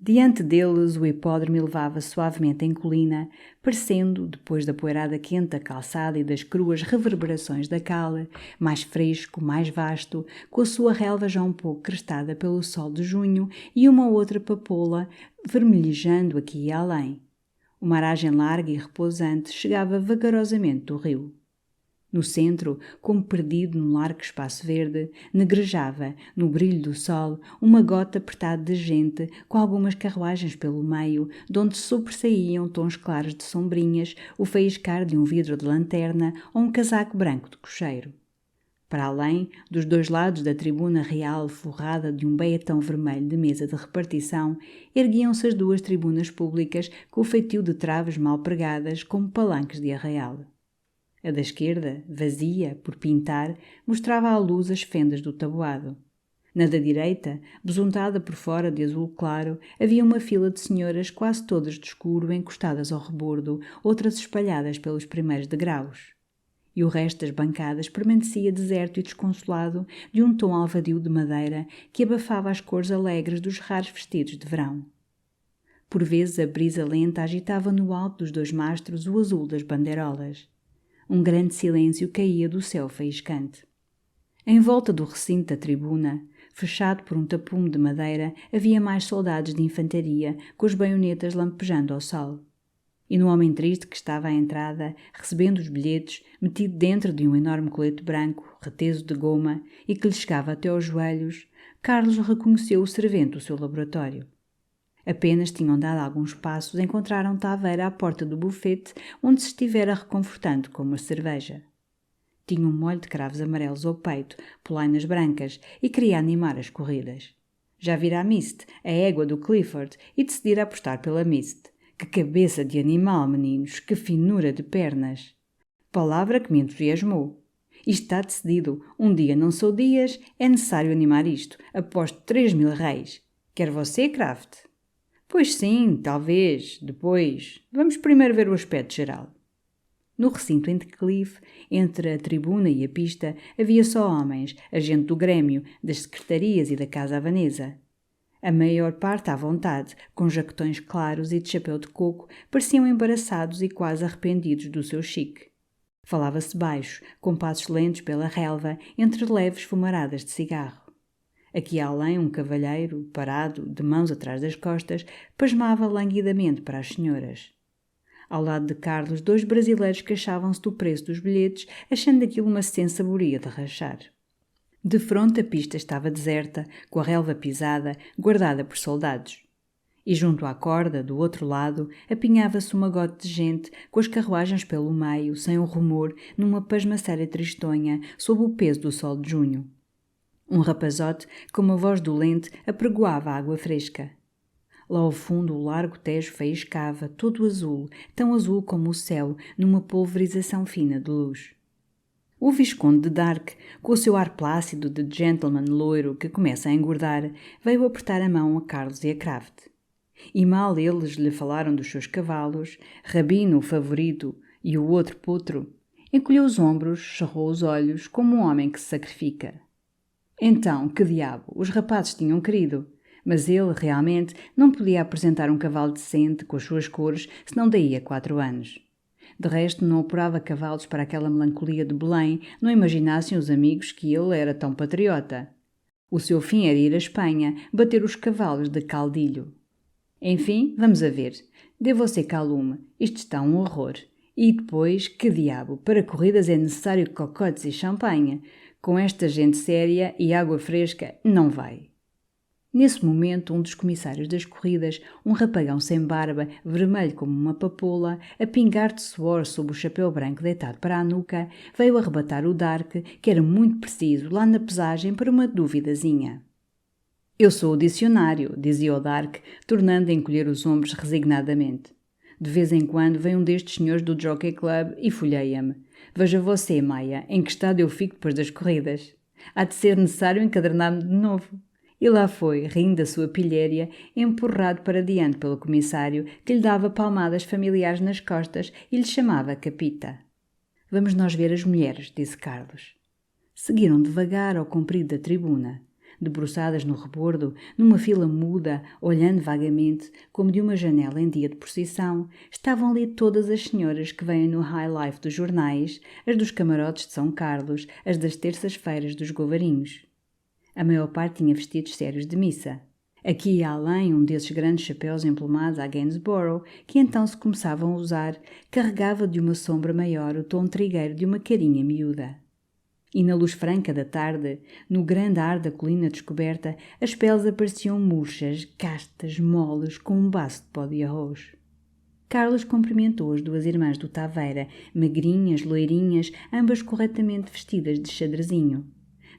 Diante deles o hipódromo elevava suavemente em colina, parecendo, depois da poeirada quente da calçada e das cruas reverberações da cala, mais fresco, mais vasto, com a sua relva já um pouco crestada pelo sol de junho e uma ou outra papoula vermelhejando aqui e além. Uma aragem larga e repousante chegava vagarosamente do rio. No centro, como perdido num largo espaço verde, negrejava, no brilho do sol, uma gota apertada de gente, com algumas carruagens pelo meio, de onde sobressaíam tons claros de sombrinhas, o faiscar de um vidro de lanterna ou um casaco branco de cocheiro. Para além, dos 2 lados da tribuna real forrada de um beiatão vermelho de mesa de repartição, erguiam-se as 2 tribunas públicas com o feitio de traves mal pregadas como palanques de arraial. A da esquerda, vazia, por pintar, mostrava à luz as fendas do tabuado. Na da direita, besuntada por fora de azul claro, havia uma fila de senhoras quase todas de escuro encostadas ao rebordo, outras espalhadas pelos primeiros degraus. E o resto das bancadas permanecia deserto e desconsolado, de um tom alvadio de madeira que abafava as cores alegres dos raros vestidos de verão. Por vezes a brisa lenta agitava no alto dos 2 mastros o azul das bandeirolas. Um grande silêncio caía do céu faiscante. Em volta do recinto da tribuna, fechado por um tapume de madeira, havia mais soldados de infantaria, com as baionetas lampejando ao sol. E no homem triste que estava à entrada, recebendo os bilhetes, metido dentro de um enorme colete branco, reteso de goma, e que lhe chegava até aos joelhos, Carlos reconheceu o servente do seu laboratório. Apenas tinham dado alguns passos, encontraram Taveira à porta do bufete, onde se estivera reconfortando com uma cerveja. Tinha um molho de cravos amarelos ao peito, polainas brancas, e queria animar as corridas. Já vira a Mist, a égua do Clifford, e decidira apostar pela Mist. Que cabeça de animal, meninos, que finura de pernas! Palavra que me entusiasmou. Isto está decidido. Um dia não sou dias, é necessário animar isto. Aposto 3.000 réis. Quer você, Kraft? Pois sim, talvez, depois. Vamos primeiro ver o aspecto geral. No recinto em declive, entre a tribuna e a pista, havia só homens, a gente do grêmio, das secretarias e da casa havanesa. A maior parte à vontade, com jaquetões claros e de chapéu de coco, pareciam embaraçados e quase arrependidos do seu chique. Falava-se baixo, com passos lentos pela relva, entre leves fumaradas de cigarro. Aqui além, um cavalheiro, parado, de mãos atrás das costas, pasmava languidamente para as senhoras. Ao lado de Carlos, 2 brasileiros queixavam-se do preço dos bilhetes, achando aquilo uma sensaboria de rachar. De fronte a pista estava deserta, com a relva pisada, guardada por soldados. E junto à corda, do outro lado, apinhava-se uma gote de gente, com as carruagens pelo meio, sem um rumor, numa pasmaceira tristonha, sob o peso do sol de junho. Um rapazote, com uma voz dolente, apregoava a água fresca. Lá ao fundo o largo Tejo faiscava, todo azul, tão azul como o céu, numa pulverização fina de luz. O Visconde de Dark, com o seu ar plácido de gentleman loiro que começa a engordar, veio apertar a mão a Carlos e a Kraft. E mal eles lhe falaram dos seus cavalos, Rabino, o favorito, e o outro potro, encolheu os ombros, cerrou os olhos, como um homem que se sacrifica. Então, que diabo, os rapazes tinham querido, mas ele, realmente, não podia apresentar um cavalo decente, com as suas cores, senão daí a 4 anos. De resto, não apurava cavalos para aquela melancolia de Belém, não imaginassem os amigos que ele era tão patriota. O seu fim era ir à Espanha, bater os cavalos de caudilho. Enfim, vamos a ver. Dê você calume, isto está um horror. E depois, que diabo, para corridas é necessário cocotes e champanhe. Com esta gente séria e água fresca, não vai. Nesse momento, um dos comissários das corridas, um rapagão sem barba, vermelho como uma papoula, a pingar de suor sob o chapéu branco deitado para a nuca, veio arrebatar o Dark, que era muito preciso lá na pesagem para uma duvidazinha. Eu sou o dicionário, dizia o Dark, tornando a encolher os ombros resignadamente. De vez em quando vem um destes senhores do Jockey Club e folheia-me. Veja você, Maia, em que estado eu fico depois das corridas. Há de ser necessário encadernar-me de novo. E lá foi, rindo da sua pilhéria, empurrado para diante pelo comissário, que lhe dava palmadas familiares nas costas e lhe chamava Capita. Vamos nós ver as mulheres, disse Carlos. Seguiram devagar ao comprido da tribuna. Debruçadas no rebordo, numa fila muda, olhando vagamente, como de uma janela em dia de procissão, estavam ali todas as senhoras que vêm no high life dos jornais, as dos camarotes de São Carlos, as das terças-feiras dos Govarinhos. A maior parte tinha vestidos sérios de missa. Aqui e além, um desses grandes chapéus emplumados à Gainsborough, que então se começavam a usar, carregava de uma sombra maior o tom trigueiro de uma carinha miúda. E na luz franca da tarde, no grande ar da colina descoberta, as peles apareciam murchas, castas, moles, com um baço de pó de arroz. Carlos cumprimentou as 2 irmãs do Taveira, magrinhas, loirinhas, ambas corretamente vestidas de xadrezinho.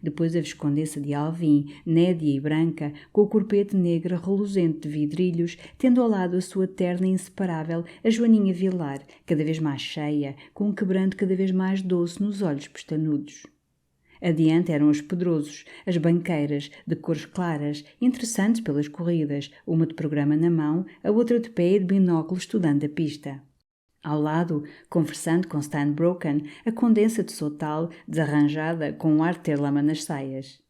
Depois a viscondessa de Alvim, nédia e branca, com o corpete negro reluzente de vidrilhos, tendo ao lado a sua terna e inseparável, a Joaninha Vilar, cada vez mais cheia, com um quebranto cada vez mais doce nos olhos pestanudos. Adiante eram os pedrosos, as banqueiras, de cores claras, interessantes pelas corridas, uma de programa na mão, a outra de pé e de binóculo estudando a pista. Ao lado, conversando com Steinbrocken, a condessa de Sotal, desarranjada, com um ar de ter lama nas saias.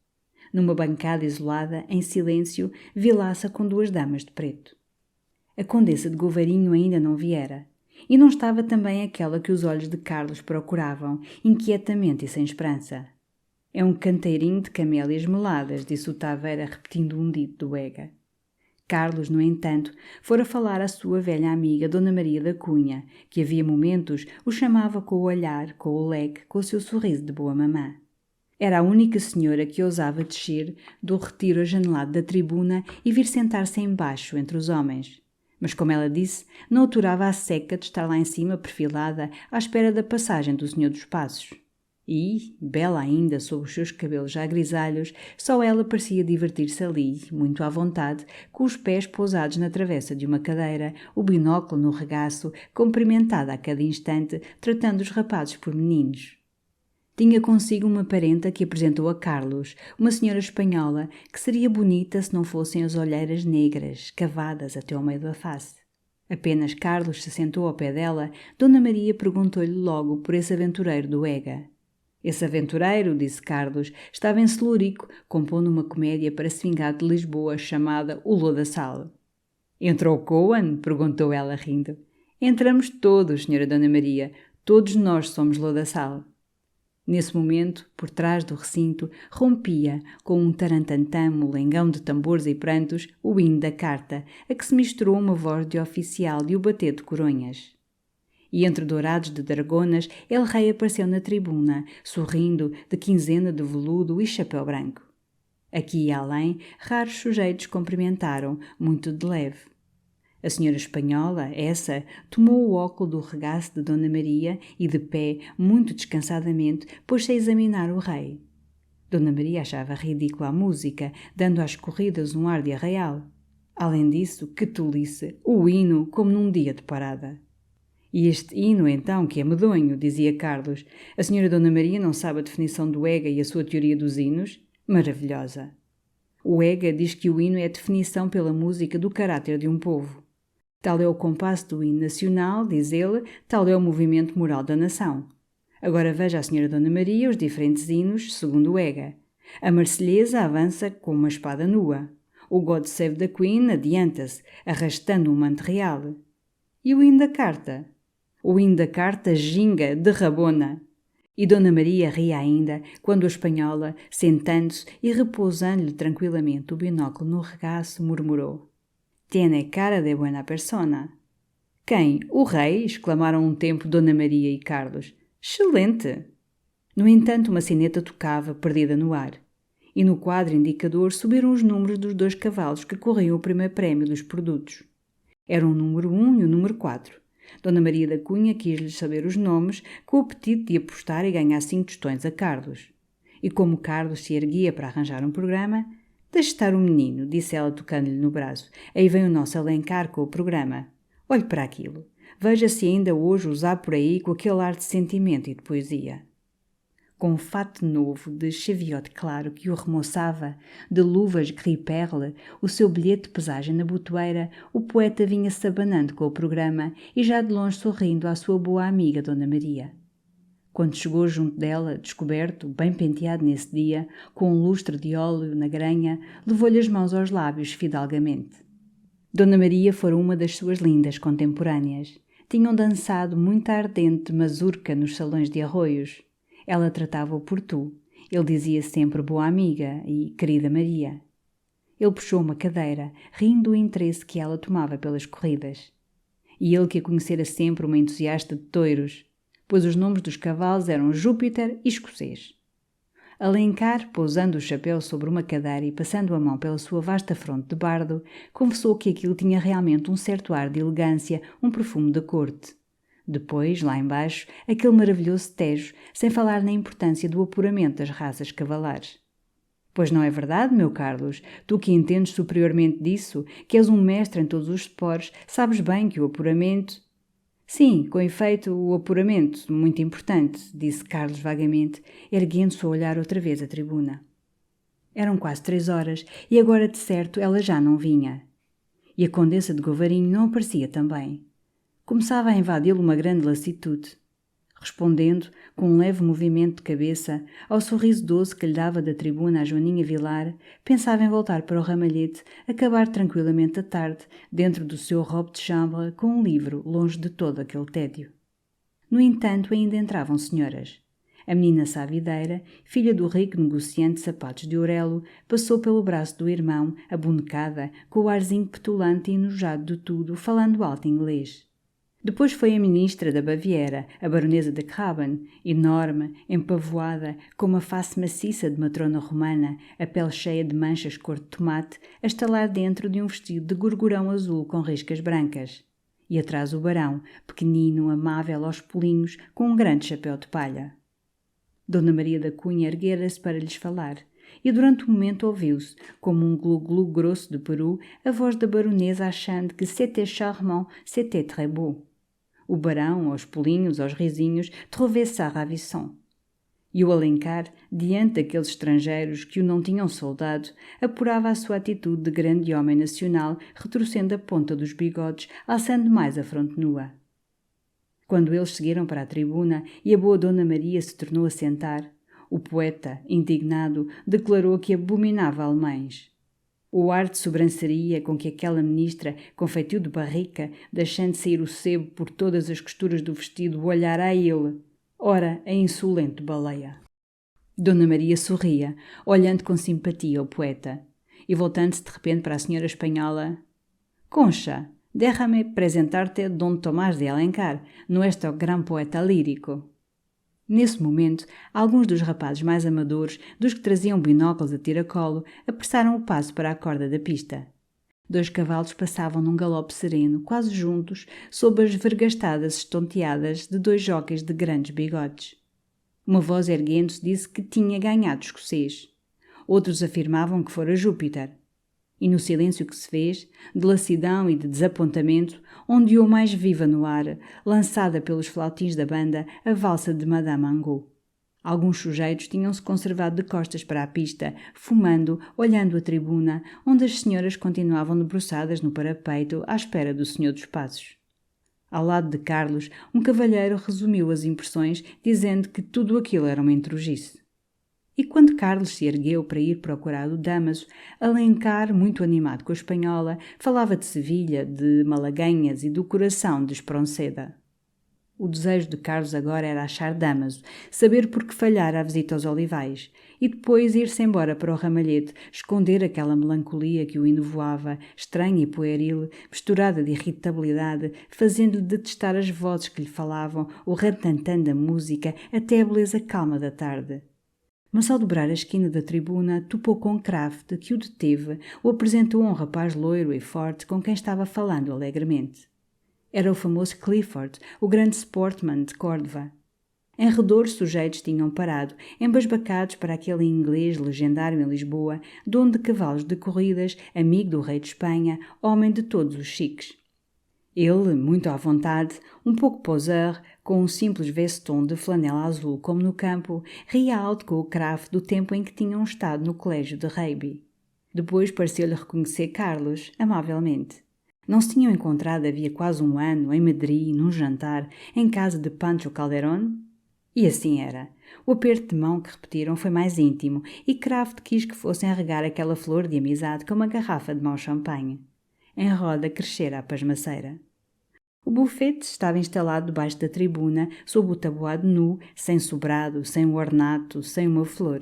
Numa bancada isolada, em silêncio, Vilaça com 2 damas de preto. A condessa de Govarinho ainda não viera. E não estava também aquela que os olhos de Carlos procuravam, inquietamente e sem esperança. É um canteirinho de camélias meladas, disse o Taveira, repetindo um dito do Ega. Carlos, no entanto, fora falar à sua velha amiga Dona Maria da Cunha, que havia momentos o chamava com o olhar, com o leque, com o seu sorriso de boa mamã. Era a única senhora que ousava descer do retiro ajanelado da tribuna e vir sentar-se embaixo entre os homens. Mas, como ela disse, não aturava a seca de estar lá em cima perfilada à espera da passagem do Senhor dos Passos. E, bela ainda sob os seus cabelos já grisalhos, só ela parecia divertir-se ali, muito à vontade, com os pés pousados na travessa de uma cadeira, o binóculo no regaço, cumprimentada a cada instante, tratando os rapazes por meninos. Tinha consigo uma parenta que apresentou a Carlos, uma senhora espanhola, que seria bonita se não fossem as olheiras negras, cavadas até ao meio da face. Apenas Carlos se sentou ao pé dela, Dona Maria perguntou-lhe logo por esse aventureiro do Ega. Esse aventureiro, disse Carlos, estava em Celurico, compondo uma comédia para se vingar de Lisboa chamada O Lodaçal. Entrou Coan? Perguntou ela rindo. Entramos todos, senhora Dona Maria. Todos nós somos Lodaçal. Nesse momento, por trás do recinto, rompia, com um tarantantã molengão de tambores e prantos, o hino da carta, a que se misturou uma voz de oficial e o bater de coronhas. E entre dourados de dragonas, El Rei apareceu na tribuna, sorrindo, de quinzena de veludo e chapéu branco. Aqui e além, raros sujeitos cumprimentaram, muito de leve. A senhora espanhola, essa, tomou o óculo do regaço de Dona Maria e, de pé, muito descansadamente, pôs-se a examinar o rei. Dona Maria achava ridícula a música, dando às corridas um ar de arraial. Além disso, que tolice, o hino como num dia de parada. E este hino, então, que é medonho, dizia Carlos. A senhora Dona Maria não sabe a definição do Ega e a sua teoria dos hinos? Maravilhosa! O Ega diz que o hino é a definição pela música do caráter de um povo. Tal é o compasso do hino nacional, diz ele, tal é o movimento moral da nação. Agora veja a senhora Dona Maria os diferentes hinos, segundo o Ega. A Marselhesa avança com uma espada nua. O God Save the Queen adianta-se, arrastando um manto real. E o hino da carta? O hino da carta ginga, derrabona. E Dona Maria ria ainda, quando a espanhola, sentando-se e repousando-lhe tranquilamente o binóculo no regaço, murmurou: «Tiene cara de buena persona». «Quem? O rei?» exclamaram um tempo Dona Maria e Carlos. «Excelente!» No entanto, uma sineta tocava, perdida no ar. E no quadro indicador subiram os números dos 2 cavalos que corriam o primeiro prémio dos produtos. Eram o número 1 e o número 4. Dona Maria da Cunha quis-lhes saber os nomes, com o apetite de apostar e ganhar 5 tostões a Carlos. E como Carlos se erguia para arranjar um programa: «Deixe estar o menino», disse ela tocando-lhe no braço. «Aí vem o nosso Alencar com o programa. Olhe para aquilo. Veja se ainda hoje os há por aí com aquele ar de sentimento e de poesia». Com um fato novo de cheviote claro que o remoçava, de luvas gris-perle, o seu bilhete de pesagem na botoeira, o poeta vinha-se abanando com o programa e já de longe sorrindo à sua boa amiga Dona Maria. Quando chegou junto dela, descoberto, bem penteado nesse dia, com um lustre de óleo na granha, levou-lhe as mãos aos lábios fidalgamente. Dona Maria fora uma das suas lindas contemporâneas. Tinham dançado muito ardente mazurca nos salões de arroios. Ela tratava-o por tu. Ele dizia sempre boa amiga e querida Maria. Ele puxou uma cadeira, rindo do interesse que ela tomava pelas corridas. E ele que a conhecera sempre uma entusiasta de touros, pois os nomes dos cavalos eram Júpiter e Escocês. Alencar, pousando o chapéu sobre uma cadeira e passando a mão pela sua vasta fronte de bardo, confessou que aquilo tinha realmente um certo ar de elegância, um perfume da corte. Depois, lá embaixo, aquele maravilhoso Tejo, sem falar na importância do apuramento das raças cavalares. Pois não é verdade, meu Carlos? Tu que entendes superiormente disso, que és um mestre em todos os esportes, sabes bem que o apuramento... Sim, com efeito, o apuramento, muito importante, disse Carlos vagamente, erguendo-se a olhar outra vez a tribuna. Eram quase 3 horas e agora, de certo, ela já não vinha. E a Condessa de Govarinho não aparecia também. Começava a invadi-lo uma grande lassitude. Respondendo, com um leve movimento de cabeça, ao sorriso doce que lhe dava da tribuna a Joaninha Vilar, pensava em voltar para o ramalhete, acabar tranquilamente a tarde, dentro do seu robe de chambre, com um livro, longe de todo aquele tédio. No entanto, ainda entravam senhoras. A menina sabideira, filha do rico negociante de sapatos de Aurelo, passou pelo braço do irmão, abonecada, com o arzinho petulante e enojado de tudo, falando alto inglês. Depois foi a ministra da Baviera, a baronesa de Graben, enorme, empavoada, com uma face maciça de matrona romana, a pele cheia de manchas cor de tomate, a estalar dentro de um vestido de gorgorão azul com riscas brancas. E atrás o barão, pequenino, amável aos pulinhos, com um grande chapéu de palha. Dona Maria da Cunha erguera-se para lhes falar, e durante um momento ouviu-se, como um glu-glu grosso de peru, a voz da baronesa achando que c'était charmant, c'était très beau. O barão, aos pulinhos, aos risinhos, trouvait ça ravissant. E o Alencar, diante daqueles estrangeiros que o não tinham soldado, apurava a sua atitude de grande homem nacional, retorcendo a ponta dos bigodes, alçando mais a fronte nua. Quando eles seguiram para a tribuna e a boa Dona Maria se tornou a sentar, o poeta, indignado, declarou que abominava alemães. O ar de sobranceria com que aquela ministra, com feitio de barrica, deixando sair o sebo por todas as costuras do vestido, olhara a ele. ora a insolente baleia. Dona Maria sorria, olhando com simpatia o poeta, e voltando-se de repente para a senhora espanhola: Concha, déjame presentarte Dom Tomás de Alencar, nuestro gran poeta lírico. Nesse momento, alguns dos rapazes mais amadores, dos que traziam binóculos a tiracolo, apressaram o passo para a corda da pista. 2 cavalos passavam num galope sereno, quase juntos, sob as vergastadas estonteadas de 2 jóqueis de grandes bigodes. Uma voz erguendo-se disse que tinha ganhado o escocês. Outros afirmavam que fora Júpiter. E no silêncio que se fez, de lassidão e de desapontamento, ondeou mais viva no ar, lançada pelos flautins da banda, a valsa de Madame Angot. Alguns sujeitos tinham-se conservado de costas para a pista, fumando, olhando a tribuna, onde as senhoras continuavam debruçadas no parapeito à espera do senhor dos passos. Ao lado de Carlos, um cavalheiro resumiu as impressões, dizendo que tudo aquilo era uma intrugice. E quando Carlos se ergueu para ir procurar o Damaso, Alencar, muito animado com a espanhola, falava de Sevilha, de Malaguenhas e do coração de Espronceda. O desejo de Carlos agora era achar Damaso, saber por que falhara a visita aos olivais, e depois ir-se embora para o ramalhete, esconder aquela melancolia que o enovoava, estranha e pueril, misturada de irritabilidade, fazendo-lhe detestar as vozes que lhe falavam, o rantantã da música, até a beleza calma da tarde. Mas ao dobrar a esquina da tribuna, topou com Kraft, que o deteve, o apresentou a um rapaz loiro e forte com quem estava falando alegremente. Era o famoso Clifford, o grande sportman de Córdoba. Em redor, sujeitos tinham parado, embasbacados para aquele inglês legendário em Lisboa, dono de cavalos de corridas, amigo do rei de Espanha, homem de todos os chiques. Ele, muito à vontade, um pouco poseur, com um simples veston de flanela azul como no campo, ria alto com o Kraft do tempo em que tinham estado no colégio de Reiby. Depois pareceu-lhe reconhecer Carlos, amavelmente. Não se tinham encontrado havia quase um ano, em Madrid, num jantar, em casa de Pancho Calderón? E assim era. O aperto de mão que repetiram foi mais íntimo, e Kraft quis que fossem regar aquela flor de amizade com uma garrafa de mau champanhe. Em roda crescera a pasmaceira. O bufete estava instalado debaixo da tribuna, sob o tabuado nu, sem sobrado, sem um ornato, sem uma flor.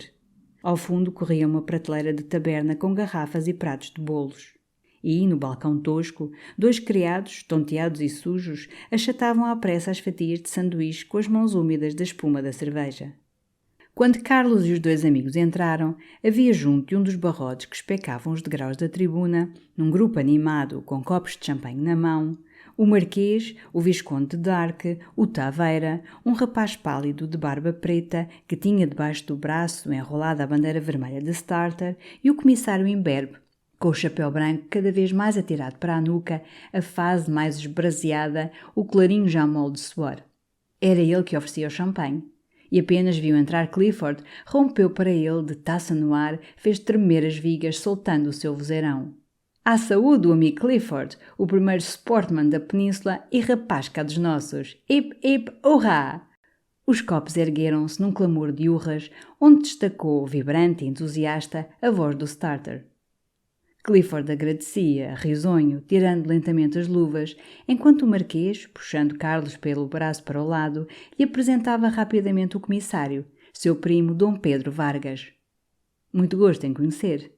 Ao fundo corria uma prateleira de taberna com garrafas e pratos de bolos. E, no balcão tosco, 2 criados, tonteados e sujos, achatavam à pressa as fatias de sanduíche com as mãos úmidas da espuma da cerveja. Quando Carlos e os 2 amigos entraram, havia junto de um dos barrotes que especavam os degraus da tribuna, num grupo animado com copos de champanhe na mão, o Marquês, o Visconde de Darque, o Taveira, um rapaz pálido de barba preta que tinha debaixo do braço enrolada a bandeira vermelha de Starter e o comissário imberbe, com o chapéu branco cada vez mais atirado para a nuca, a face mais esbraseada, o clarinho já mole de suor. Era ele que oferecia o champanhe. E apenas viu entrar Clifford, rompeu para ele, de taça no ar, fez tremer as vigas, soltando o seu vozeirão. À saúde do amigo Clifford, o primeiro sportman da península e rapaz cá dos nossos. Hip, hip, hurrá! Os copos ergueram-se num clamor de urras, onde destacou, vibrante e entusiasta, a voz do starter. Clifford agradecia, risonho, tirando lentamente as luvas, enquanto o Marquês, puxando Carlos pelo braço para o lado, lhe apresentava rapidamente o comissário, seu primo Dom Pedro Vargas. Muito gosto em conhecer.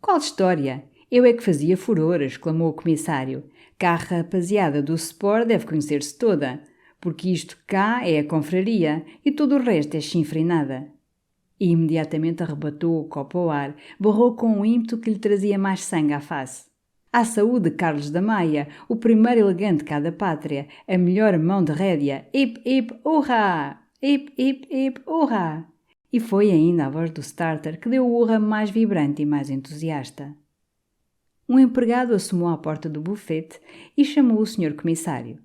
Qual história? Eu é que fazia furor, exclamou o comissário. Cá a rapaziada do Sport deve conhecer-se toda, porque isto cá é a confraria e todo o resto é chinfra e nada. E imediatamente arrebatou o copo ao ar, borrou com um ímpeto que lhe trazia mais sangue à face. À saúde de Carlos da Maia, o primeiro elegante cá da pátria, a melhor mão de rédea, hip, hip, hurrá! Hip, hip, hip, hurrá! E foi ainda a voz do starter que deu o urra mais vibrante e mais entusiasta. Um empregado assomou à porta do bufete e chamou o senhor comissário.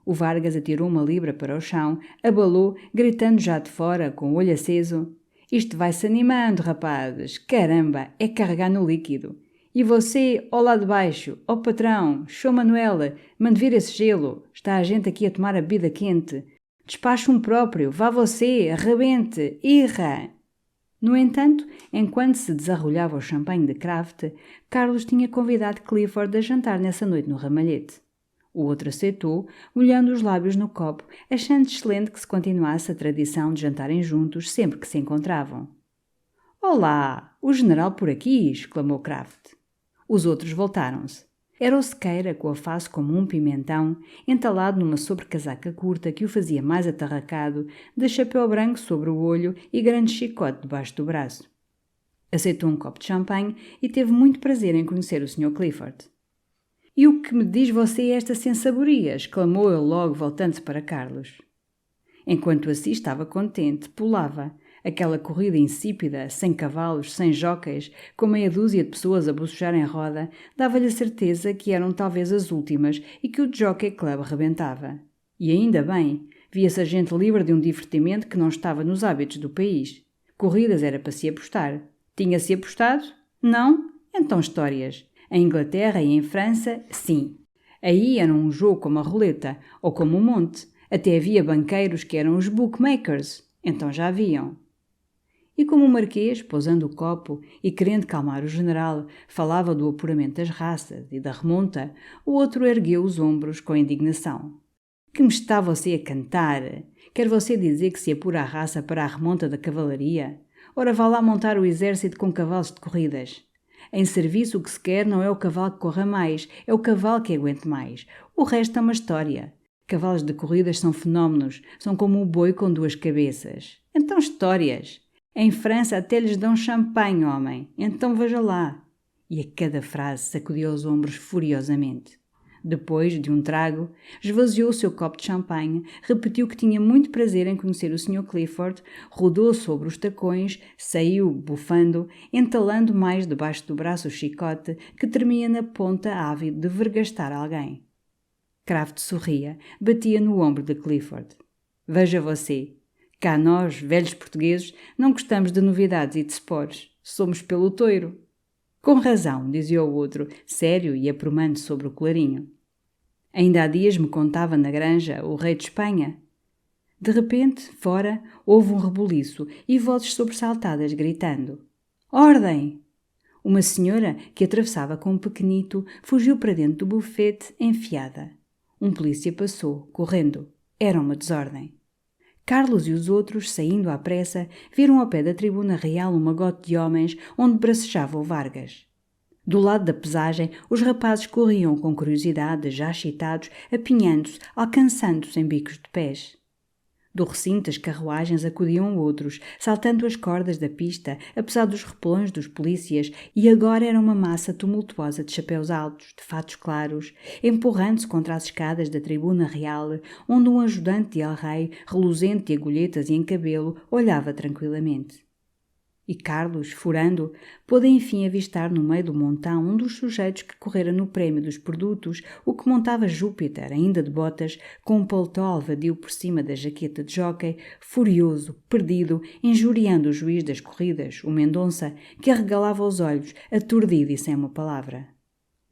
O Vargas atirou uma libra para o chão, abalou, gritando já de fora, com o olho aceso: Isto vai-se animando, rapazes. Caramba, é carregar no líquido. E você, ó lá de baixo, ó patrão, show Manuela, mande vir esse gelo. Está a gente aqui a tomar a bebida quente. Despache um próprio, vá você, arrebente, irra. No entanto, enquanto se desarrolhava o champanhe de Kraft, Carlos tinha convidado Clifford a jantar nessa noite no ramalhete. O outro aceitou, molhando os lábios no copo, achando excelente que se continuasse a tradição de jantarem juntos sempre que se encontravam. «Olá! O general por aqui!» exclamou Kraft. Os outros voltaram-se. Era o sequeira, com a face como um pimentão, entalado numa sobrecasaca curta que o fazia mais atarracado, de chapéu branco sobre o olho e grande chicote debaixo do braço. Aceitou um copo de champanhe e teve muito prazer em conhecer o Sr. Clifford. «E o que me diz você esta sensaboria?» exclamou ele logo, voltando-se para Carlos. Enquanto assim estava contente, pulava. Aquela corrida insípida, sem cavalos, sem jóqueis, com meia dúzia de pessoas a bocejar em roda, dava-lhe a certeza que eram talvez as últimas e que o Jockey Club rebentava. E ainda bem, via-se a gente livre de um divertimento que não estava nos hábitos do país. Corridas era para se apostar. Tinha-se apostado? Não? Então histórias. Em Inglaterra e em França, sim. Aí era um jogo como a roleta, ou como o monte. Até havia banqueiros que eram os bookmakers. Então já haviam. E como o Marquês, pousando o copo e querendo calmar o general, falava do apuramento das raças e da remonta, o outro ergueu os ombros com indignação. «Que me está você a cantar? Quer você dizer que se apura a raça para a remonta da cavalaria? Ora, vá lá montar o exército com cavalos de corridas. Em serviço o que se quer não é o cavalo que corra mais, é o cavalo que aguente mais. O resto é uma história. Cavalos de corridas são fenómenos, são como o boi com duas cabeças. Então histórias! Em França até lhes dão champanhe, homem. Então veja lá!» E a cada frase sacudiu os ombros furiosamente. Depois de um trago, esvaziou o seu copo de champanhe, repetiu que tinha muito prazer em conhecer o Sr. Clifford, rodou sobre os tacões, saiu, bufando, entalando mais debaixo do braço o chicote, que tremia na ponta ávido de vergastar alguém. Kraft sorria, batia no ombro de Clifford. «Veja você, cá nós, velhos portugueses, não gostamos de novidades e de sporos. Somos pelo toiro.» «Com razão», dizia o outro, sério e aprumando sobre o colarinho. «Ainda há dias me contava na granja o rei de Espanha.» De repente, fora, houve um rebuliço e vozes sobressaltadas gritando: «Ordem!» Uma senhora, que atravessava com um pequenito, fugiu para dentro do bufete, enfiada. Um polícia passou, correndo. Era uma desordem. Carlos e os outros, saindo à pressa, viram ao pé da tribuna real um magote de homens onde bracejava o Vargas. Do lado da pesagem, os rapazes corriam com curiosidade, já excitados, apinhando-se, alcançando-se em bicos de pés. Do recinto as carruagens acudiam outros, saltando as cordas da pista, apesar dos repelões dos polícias, e agora era uma massa tumultuosa de chapéus altos, de fatos claros, empurrando-se contra as escadas da tribuna real, onde um ajudante de el-rei, reluzente de agulhetas e em cabelo, olhava tranquilamente. E Carlos, furando, pôde enfim avistar no meio do montão um dos sujeitos que correra no prémio dos produtos, o que montava Júpiter, ainda de botas, com um paletó alvadio por cima da jaqueta de jóquei, furioso, perdido, injuriando o juiz das corridas, o Mendonça, que arregalava os olhos, aturdido e sem uma palavra.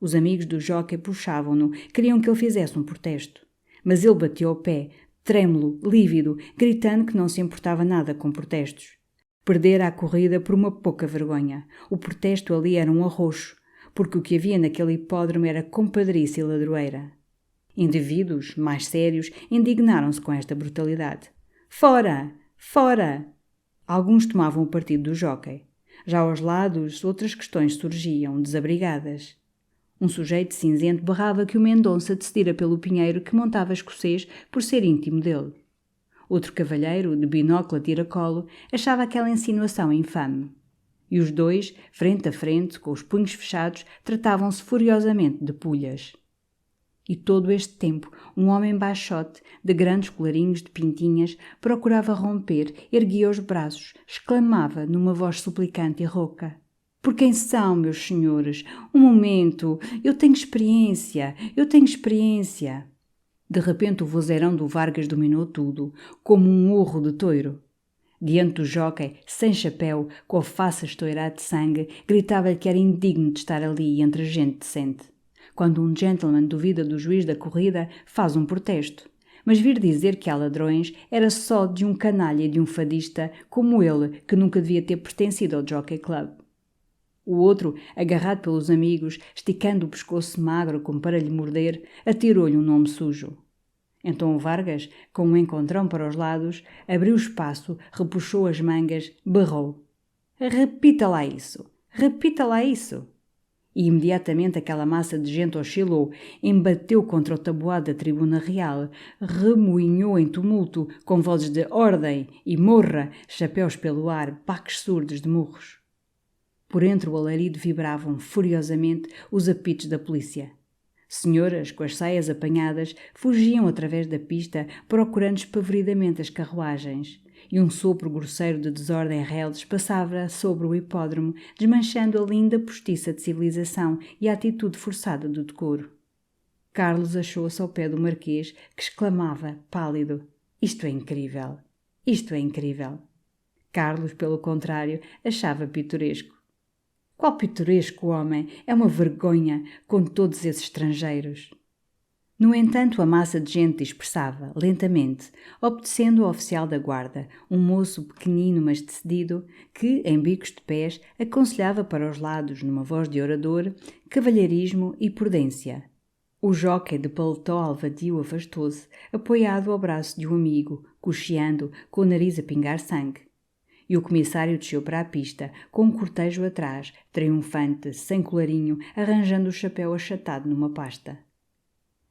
Os amigos do jóquei puxavam-no, queriam que ele fizesse um protesto. Mas ele bateu o pé, trêmulo, lívido, gritando que não se importava nada com protestos. Perdera a corrida por uma pouca vergonha. O protesto ali era um arroxo, porque o que havia naquele hipódromo era compadrice e ladroeira. Indivíduos, mais sérios, indignaram-se com esta brutalidade. «Fora! Fora!» Alguns tomavam o partido do jóquei. Já aos lados, outras questões surgiam, desabrigadas. Um sujeito cinzento berrava que o Mendonça decidira pelo pinheiro que montava escocês por ser íntimo dele. Outro cavalheiro, de binóculo a tiracolo, achava aquela insinuação infame. E os dois, frente a frente, com os punhos fechados, tratavam-se furiosamente de pulhas. E todo este tempo, um homem baixote, de grandes colarinhos de pintinhas, procurava romper, erguia os braços, exclamava numa voz suplicante e rouca: «Por quem são, meus senhores? Um momento! Eu tenho experiência! Eu tenho experiência!» De repente o vozeirão do Vargas dominou tudo, como um urro de touro. Diante do jóquei, sem chapéu, com a face a estoirar de sangue, gritava-lhe que era indigno de estar ali entre gente decente. Quando um gentleman duvida do juiz da corrida, faz um protesto. Mas vir dizer que há ladrões era só de um canalha e de um fadista como ele, que nunca devia ter pertencido ao Jockey Club. O outro, agarrado pelos amigos, esticando o pescoço magro como para lhe morder, atirou-lhe um nome sujo. Então o Vargas, com um encontrão para os lados, abriu espaço, repuxou as mangas, berrou: "Repita lá isso! Repita lá isso!" E imediatamente aquela massa de gente oscilou, embateu contra o tabuado da tribuna real, remoinhou em tumulto, com vozes de ordem e morra, chapéus pelo ar, baques surdos de murros. Por entre o alarido vibravam furiosamente os apitos da polícia. Senhoras, com as saias apanhadas, fugiam através da pista, procurando espavridamente as carruagens, e um sopro grosseiro de desordem reles passava sobre o hipódromo, desmanchando a linda postiça de civilização e a atitude forçada do decoro. Carlos achou-se ao pé do marquês, que exclamava, pálido: "Isto é incrível! Isto é incrível!" Carlos, pelo contrário, achava pitoresco. Qual pitoresco homem! É uma vergonha, com todos esses estrangeiros. No entanto, a massa de gente dispersava, lentamente, obedecendo ao oficial da guarda, um moço pequenino mas decidido, que, em bicos de pés, aconselhava para os lados, numa voz de orador, cavalheirismo e prudência. O jóquei de paletó alvadio afastou-se, apoiado ao braço de um amigo, cocheando, com o nariz a pingar sangue. E o comissário desceu para a pista, com um cortejo atrás, triunfante, sem colarinho, arranjando o chapéu achatado numa pasta.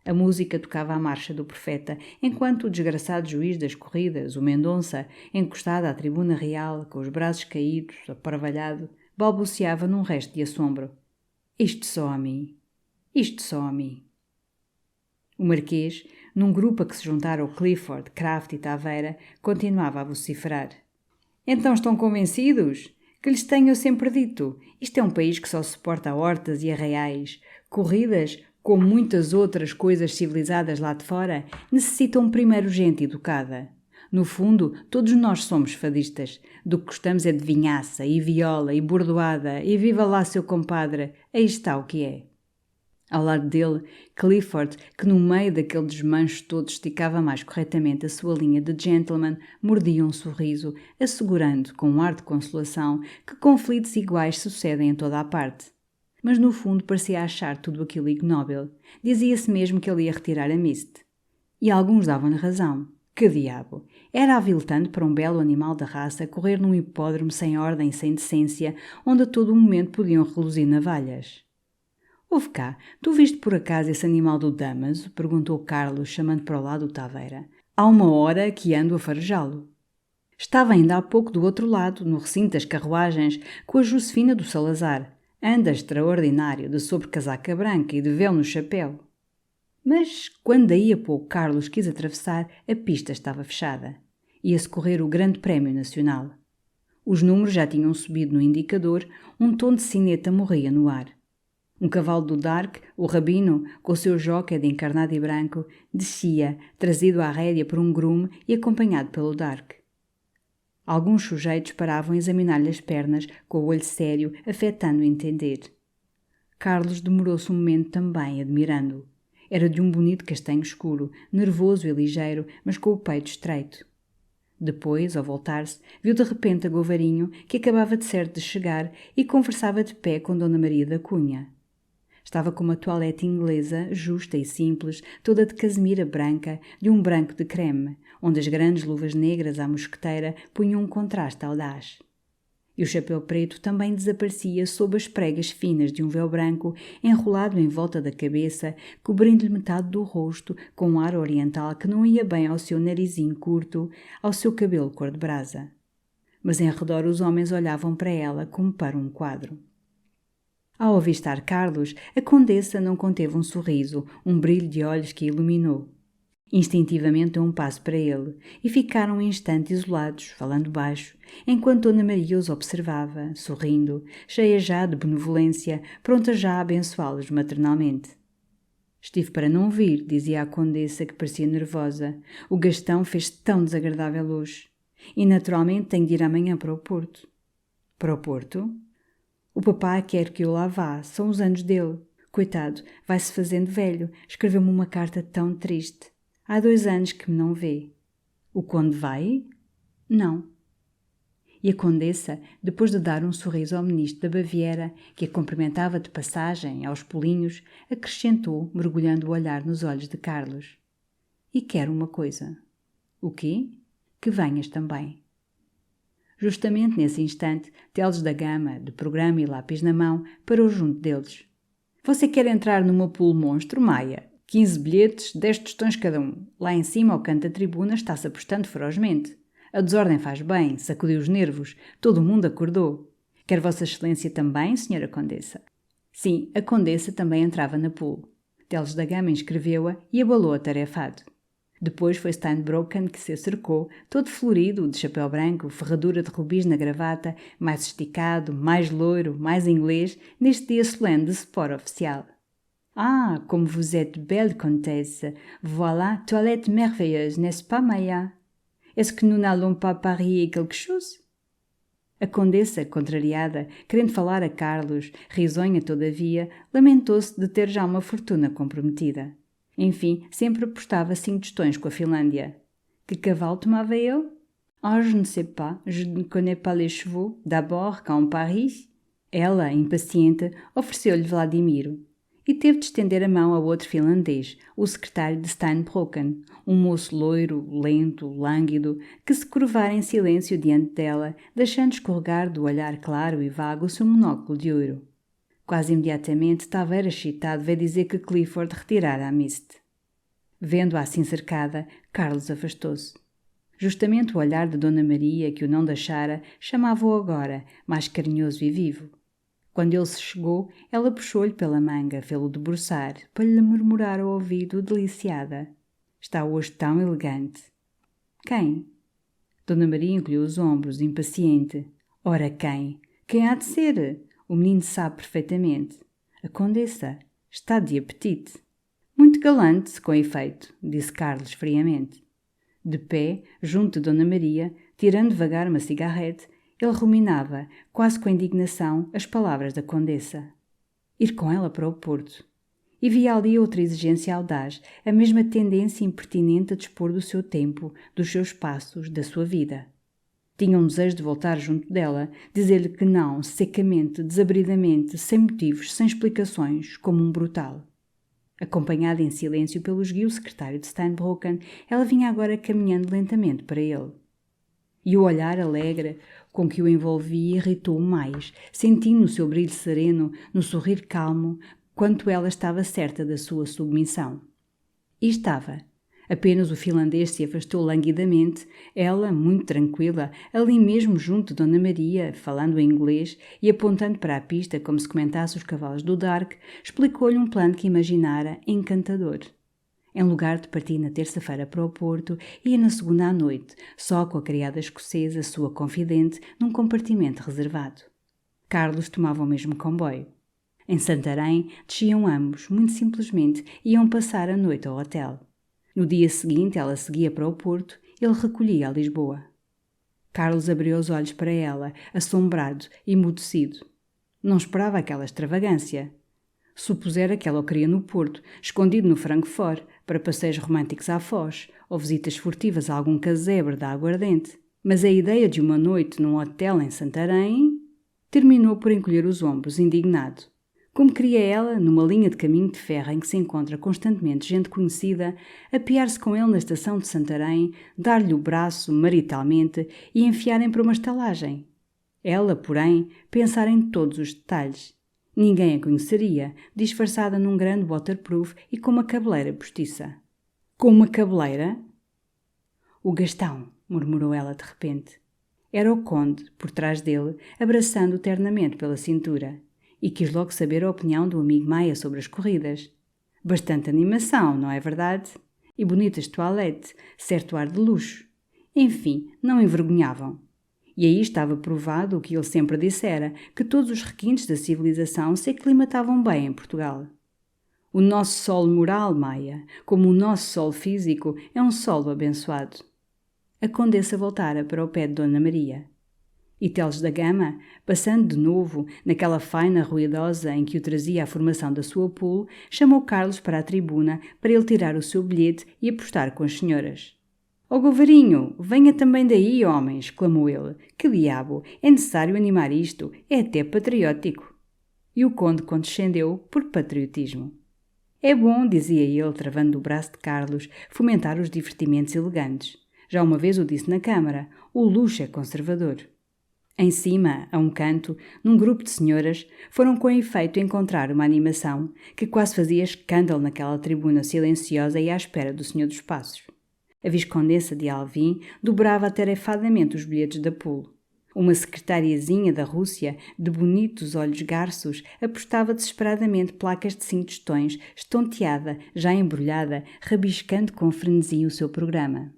A música tocava a marcha do profeta, enquanto o desgraçado juiz das corridas, o Mendonça, encostado à tribuna real, com os braços caídos, aparvalhado, balbuciava num resto de assombro: "Isto só a mim! Isto só a mim!" O Marquês, num grupo a que se juntaram Clifford, Kraft e Taveira, continuava a vociferar: "Então estão convencidos? Que lhes tenho sempre dito. Isto é um país que só suporta hortas e arraiais. Corridas, como muitas outras coisas civilizadas lá de fora, necessitam primeiro gente educada. No fundo, todos nós somos fadistas. Do que gostamos é de vinhaça, e viola, e bordoada, e viva lá seu compadre. Aí está o que é." Ao lado dele, Clifford, que no meio daquele desmancho todo esticava mais corretamente a sua linha de gentleman, mordia um sorriso, assegurando, com um ar de consolação, que conflitos iguais sucedem em toda a parte. Mas no fundo parecia achar tudo aquilo ignóbil. Dizia-se mesmo que ele ia retirar a Mist. E alguns davam-lhe razão. Que diabo! Era aviltante para um belo animal da raça correr num hipódromo sem ordem e sem decência, onde a todo momento podiam reluzir navalhas. "Ouve cá, tu viste por acaso esse animal do Damaso?" perguntou Carlos, chamando para o lado o Taveira. "Há uma hora que ando a farejá-lo." Estava ainda há pouco do outro lado, no recinto das carruagens, com a Josefina do Salazar. Anda extraordinário, de sobrecasaca branca e de véu no chapéu. Mas, quando daí a pouco Carlos quis atravessar, a pista estava fechada. Ia-se correr o Grande Prémio Nacional. Os números já tinham subido no indicador, um tom de sineta morria no ar. Um cavalo do Dark, o Rabino, com o seu jóquei de encarnado e branco, descia, trazido à rédea por um groom e acompanhado pelo Dark. Alguns sujeitos paravam a examinar-lhe as pernas, com o olho sério, afetando entender. Carlos demorou-se um momento também, admirando-o. Era de um bonito castanho escuro, nervoso e ligeiro, mas com o peito estreito. Depois, ao voltar-se, viu de repente a Govarinho, que acabava de certo de chegar, e conversava de pé com Dona Maria da Cunha. Estava com uma toilette inglesa, justa e simples, toda de casemira branca, de um branco de creme, onde as grandes luvas negras à mosqueteira punham um contraste audaz. E o chapéu preto também desaparecia sob as pregas finas de um véu branco enrolado em volta da cabeça, cobrindo-lhe metade do rosto com um ar oriental que não ia bem ao seu narizinho curto, ao seu cabelo cor-de-brasa. Mas em redor os homens olhavam para ela como para um quadro. Ao avistar Carlos, a condessa não conteve um sorriso, um brilho de olhos que a iluminou. Instintivamente deu um passo para ele, e ficaram um instante isolados, falando baixo, enquanto Dona Maria os observava, sorrindo, cheia já de benevolência, pronta já a abençoá-los maternalmente. "Estive para não vir", dizia a condessa, que parecia nervosa. "O Gastão fez tão desagradável hoje. E naturalmente tenho de ir amanhã para o Porto." "Para o Porto?" "O papá quer que eu lá vá, são os anos dele. Coitado, vai-se fazendo velho, escreveu-me uma carta tão triste. Há 2 anos que me não vê." "O conde vai?" "Não." E a condessa, depois de dar um sorriso ao ministro da Baviera, que a cumprimentava de passagem aos pulinhos, acrescentou, mergulhando o olhar nos olhos de Carlos: "E quero uma coisa." "O quê?" "Que venhas também." Justamente nesse instante, Teles da Gama, de programa e lápis na mão, parou junto deles. "Você quer entrar numa pool monstro, Maia? 15 bilhetes, 10 tostões cada um. Lá em cima, ao canto da tribuna, está-se apostando ferozmente. A desordem faz bem, sacudiu os nervos, todo o mundo acordou. Quer Vossa Excelência também, Senhora Condessa?" Sim, a Condessa também entrava na pool. Teles da Gama inscreveu-a e abalou atarefado. Depois foi Steinbrocken que se acercou, todo florido, de chapéu branco, ferradura de rubis na gravata, mais esticado, mais loiro, mais inglês, neste dia solene de sport oficial. "Ah, comme vous êtes belle, Comtesse! Voilà, toilette merveilleuse, n'est-ce pas, Maia? Est-ce que nous n'allons pas parier quelque chose?" A Condessa, contrariada, querendo falar a Carlos, risonha todavia, lamentou-se de ter já uma fortuna comprometida. Enfim, sempre apostava 5 tostões com a Finlândia. Que cavalo tomava ele? "Ah, je ne sais pas, je ne connais pas les chevaux, d'abord, quand on parie." Ela, impaciente, ofereceu-lhe Vladimiro. E teve de estender a mão ao outro finlandês, o secretário de Steinbrocken, um moço loiro, lento, lânguido, que se curvara em silêncio diante dela, deixando escorregar do olhar claro e vago o seu monóculo de ouro. Quase imediatamente, Taveira excitado veio dizer que Clifford retirara a Mist. Vendo-a assim cercada, Carlos afastou-se. Justamente o olhar de Dona Maria, que o não deixara, chamava-o agora, mais carinhoso e vivo. Quando ele se chegou, ela puxou-lhe pela manga, fê-lo debruçar, para lhe murmurar ao ouvido, deliciada: "Está hoje tão elegante." "Quem?" Dona Maria encolheu os ombros, impaciente. "Ora, quem? Quem há de ser? O menino sabe perfeitamente. A Condessa está de apetite." "Muito galante, com efeito," disse Carlos friamente. De pé, junto de Dona Maria, tirando devagar uma cigarrete, ele ruminava, quase com indignação, as palavras da Condessa. Ir com ela para o Porto. E via ali outra exigência audaz, a mesma tendência impertinente a dispor do seu tempo, dos seus passos, da sua vida. Tinha um desejo de voltar junto dela, dizer-lhe que não, secamente, desabridamente, sem motivos, sem explicações, como um brutal. Acompanhada em silêncio pelo esguio secretário de Steinbrocken, ela vinha agora caminhando lentamente para ele. E o olhar alegre com que o envolvia irritou-o mais, sentindo no seu brilho sereno, no sorrir calmo, quanto ela estava certa da sua submissão. E estava. Apenas o finlandês se afastou languidamente, ela, muito tranquila, ali mesmo junto de Dona Maria, falando em inglês e apontando para a pista como se comentasse os cavalos do Dark, explicou-lhe um plano que imaginara encantador. Em lugar de partir na terça-feira para o Porto, ia na segunda à noite, só com a criada escocesa, sua confidente, num compartimento reservado. Carlos tomava o mesmo comboio. Em Santarém, desciam ambos, muito simplesmente, e iam passar a noite ao hotel. No dia seguinte, ela seguia para o Porto, ele recolhia a Lisboa. Carlos abriu os olhos para ela, assombrado, emudecido. Não esperava aquela extravagância. Supusera que ela o queria no Porto, escondido no Francfort, para passeios românticos à Foz, ou visitas furtivas a algum casebre da aguardente. Mas a ideia de uma noite num hotel em Santarém terminou por encolher os ombros, indignado. Como queria ela, numa linha de caminho de ferro em que se encontra constantemente gente conhecida, apear-se com ele na estação de Santarém, dar-lhe o braço maritalmente e enfiarem para uma estalagem. Ela, porém, pensar em todos os detalhes. Ninguém a conheceria, disfarçada num grande waterproof e com uma cabeleira postiça. "Com uma cabeleira?" "O Gastão", murmurou ela de repente. Era o conde, por trás dele, abraçando-o ternamente pela cintura. E quis logo saber a opinião do amigo Maia sobre as corridas. Bastante animação, não é verdade? E bonitas toilettes, certo ar de luxo. Enfim, não envergonhavam. E aí estava provado o que ele sempre dissera, que todos os requintes da civilização se aclimatavam bem em Portugal. O nosso solo moral, Maia, como o nosso solo físico, é um solo abençoado. A Condessa voltara para o pé de Dona Maria. E Teles da Gama, passando de novo naquela faina ruidosa em que o trazia a formação da sua pool, chamou Carlos para a tribuna para ele tirar o seu bilhete e apostar com as senhoras. Ó Govarinho, venha também daí, homem, exclamou ele. Que diabo, é necessário animar isto, é até patriótico. E o conde condescendeu por patriotismo. É bom, dizia ele, travando o braço de Carlos, fomentar os divertimentos elegantes. Já uma vez o disse na Câmara, o luxo é conservador. Em cima, a um canto, num grupo de senhoras, foram com efeito encontrar uma animação que quase fazia escândalo naquela tribuna silenciosa e à espera do Senhor dos Passos. A Viscondessa de Alvim dobrava atarefadamente os bilhetes da pulo. Uma secretariazinha da Rússia, de bonitos olhos garços, apostava desesperadamente placas de 5 tostões, estonteada, já embrulhada, rabiscando com frenesi o seu programa.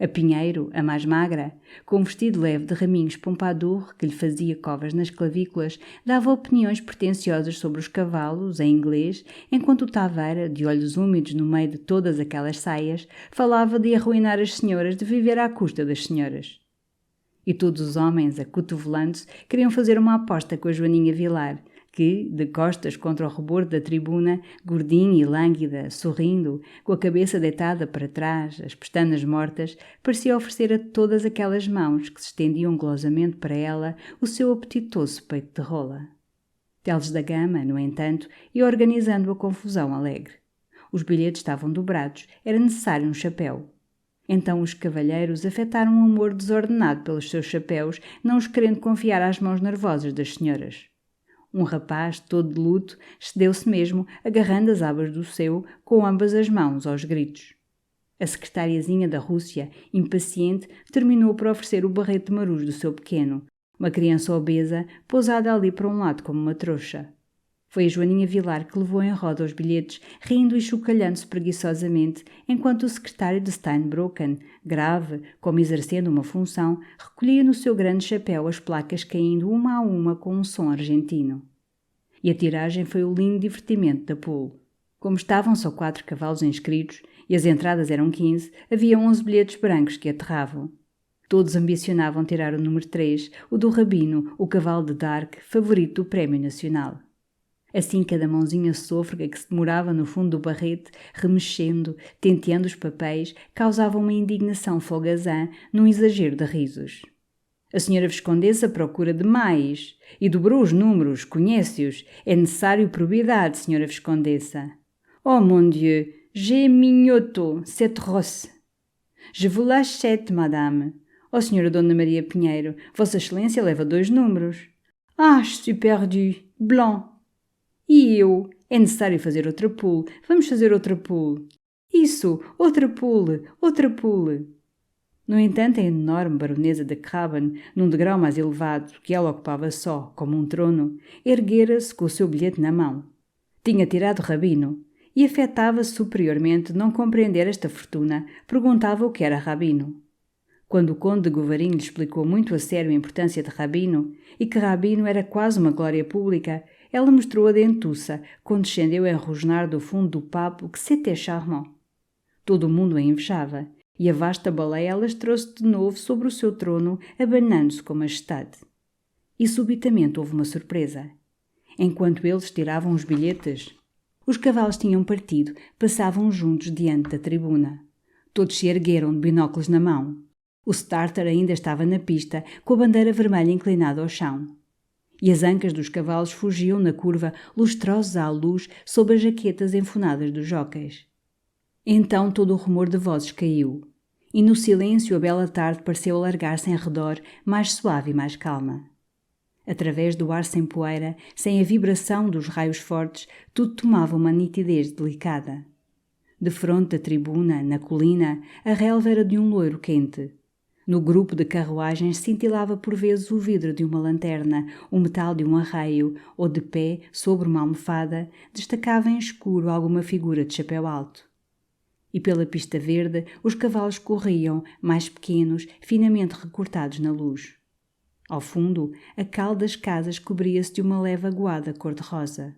A Pinheiro, a mais magra, com um vestido leve de raminhos pompadour que lhe fazia covas nas clavículas, dava opiniões pretenciosas sobre os cavalos, em inglês, enquanto o Taveira, de olhos úmidos no meio de todas aquelas saias, falava de arruinar as senhoras, de viver à custa das senhoras. E todos os homens, acotovelando-se, queriam fazer uma aposta com a Joaninha Vilar, que, de costas contra o rebordo da tribuna, gordinha e lânguida, sorrindo, com a cabeça deitada para trás, as pestanas mortas, parecia oferecer a todas aquelas mãos que se estendiam golosamente para ela o seu apetitoso peito de rola. Teles da Gama, no entanto, ia organizando a confusão alegre. Os bilhetes estavam dobrados, era necessário um chapéu. Então os cavalheiros afetaram um amor desordenado pelos seus chapéus, não os querendo confiar às mãos nervosas das senhoras. Um rapaz, todo de luto, cedeu-se mesmo, agarrando as abas do seu, com ambas as mãos, aos gritos. A secretariazinha da Rússia, impaciente, terminou por oferecer o barrete maruz do seu pequeno, uma criança obesa, pousada ali para um lado como uma trouxa. Foi a Joaninha Vilar que levou em roda os bilhetes, rindo e chocalhando-se preguiçosamente, enquanto o secretário de Steinbrocken, grave, como exercendo uma função, recolhia no seu grande chapéu as placas caindo uma a uma com um som argentino. E a tiragem foi o lindo divertimento da pool. Como estavam só 4 cavalos inscritos, e as entradas eram 15, havia 11 bilhetes brancos que aterravam. Todos ambicionavam tirar o número 3, o do Rabino, o cavalo de Dark, favorito do Prémio Nacional. Assim cada mãozinha sôfrega que se demorava no fundo do barrete, remexendo, tenteando os papéis, causava uma indignação folgazã num exagero de risos. A senhora Viscondessa procura demais e dobrou os números, conhece-os. É necessário probidade, senhora Viscondessa. Oh, mon Dieu, j'ai mignoto, cette rosse. Je vous l'achète, madame. Oh, senhora Dona Maria Pinheiro, Vossa Excelência leva 2 números. Ah, je suis perdu, blanc. E eu? É necessário fazer outra pool. Vamos fazer outra pool. Isso, outra pool, outra pool. No entanto, a enorme baronesa de Craben, num degrau mais elevado, que ela ocupava só, como um trono, erguera-se com o seu bilhete na mão. Tinha tirado Rabino, e afetava-se superiormente não compreender esta fortuna, perguntava o que era Rabino. Quando o conde de Govarinho lhe explicou muito a sério a importância de Rabino, e que Rabino era quase uma glória pública, ela mostrou a dentuça, condescendeu a rosnar do fundo do papo que c'était charmant. Todo o mundo a invejava, e a vasta baleia alastrou-se de novo sobre o seu trono, abanando-se com majestade. E subitamente houve uma surpresa. Enquanto eles tiravam os bilhetes, os cavalos tinham partido, passavam juntos diante da tribuna. Todos se ergueram de binóculos na mão. O starter ainda estava na pista, com a bandeira vermelha inclinada ao chão. E as ancas dos cavalos fugiam na curva, lustrosos à luz, sob as jaquetas enfunadas dos jóqueis. Então todo o rumor de vozes caiu, e no silêncio a bela tarde pareceu alargar-se em redor, mais suave e mais calma. Através do ar sem poeira, sem a vibração dos raios fortes, tudo tomava uma nitidez delicada. Defronte da tribuna, na colina, a relva era de um loiro quente. No grupo de carruagens cintilava por vezes o vidro de uma lanterna, o metal de um arreio, ou de pé, sobre uma almofada, destacava em escuro alguma figura de chapéu alto. E pela pista verde os cavalos corriam, mais pequenos, finamente recortados na luz. Ao fundo, a cal das casas cobria-se de uma leve aguada cor-de-rosa.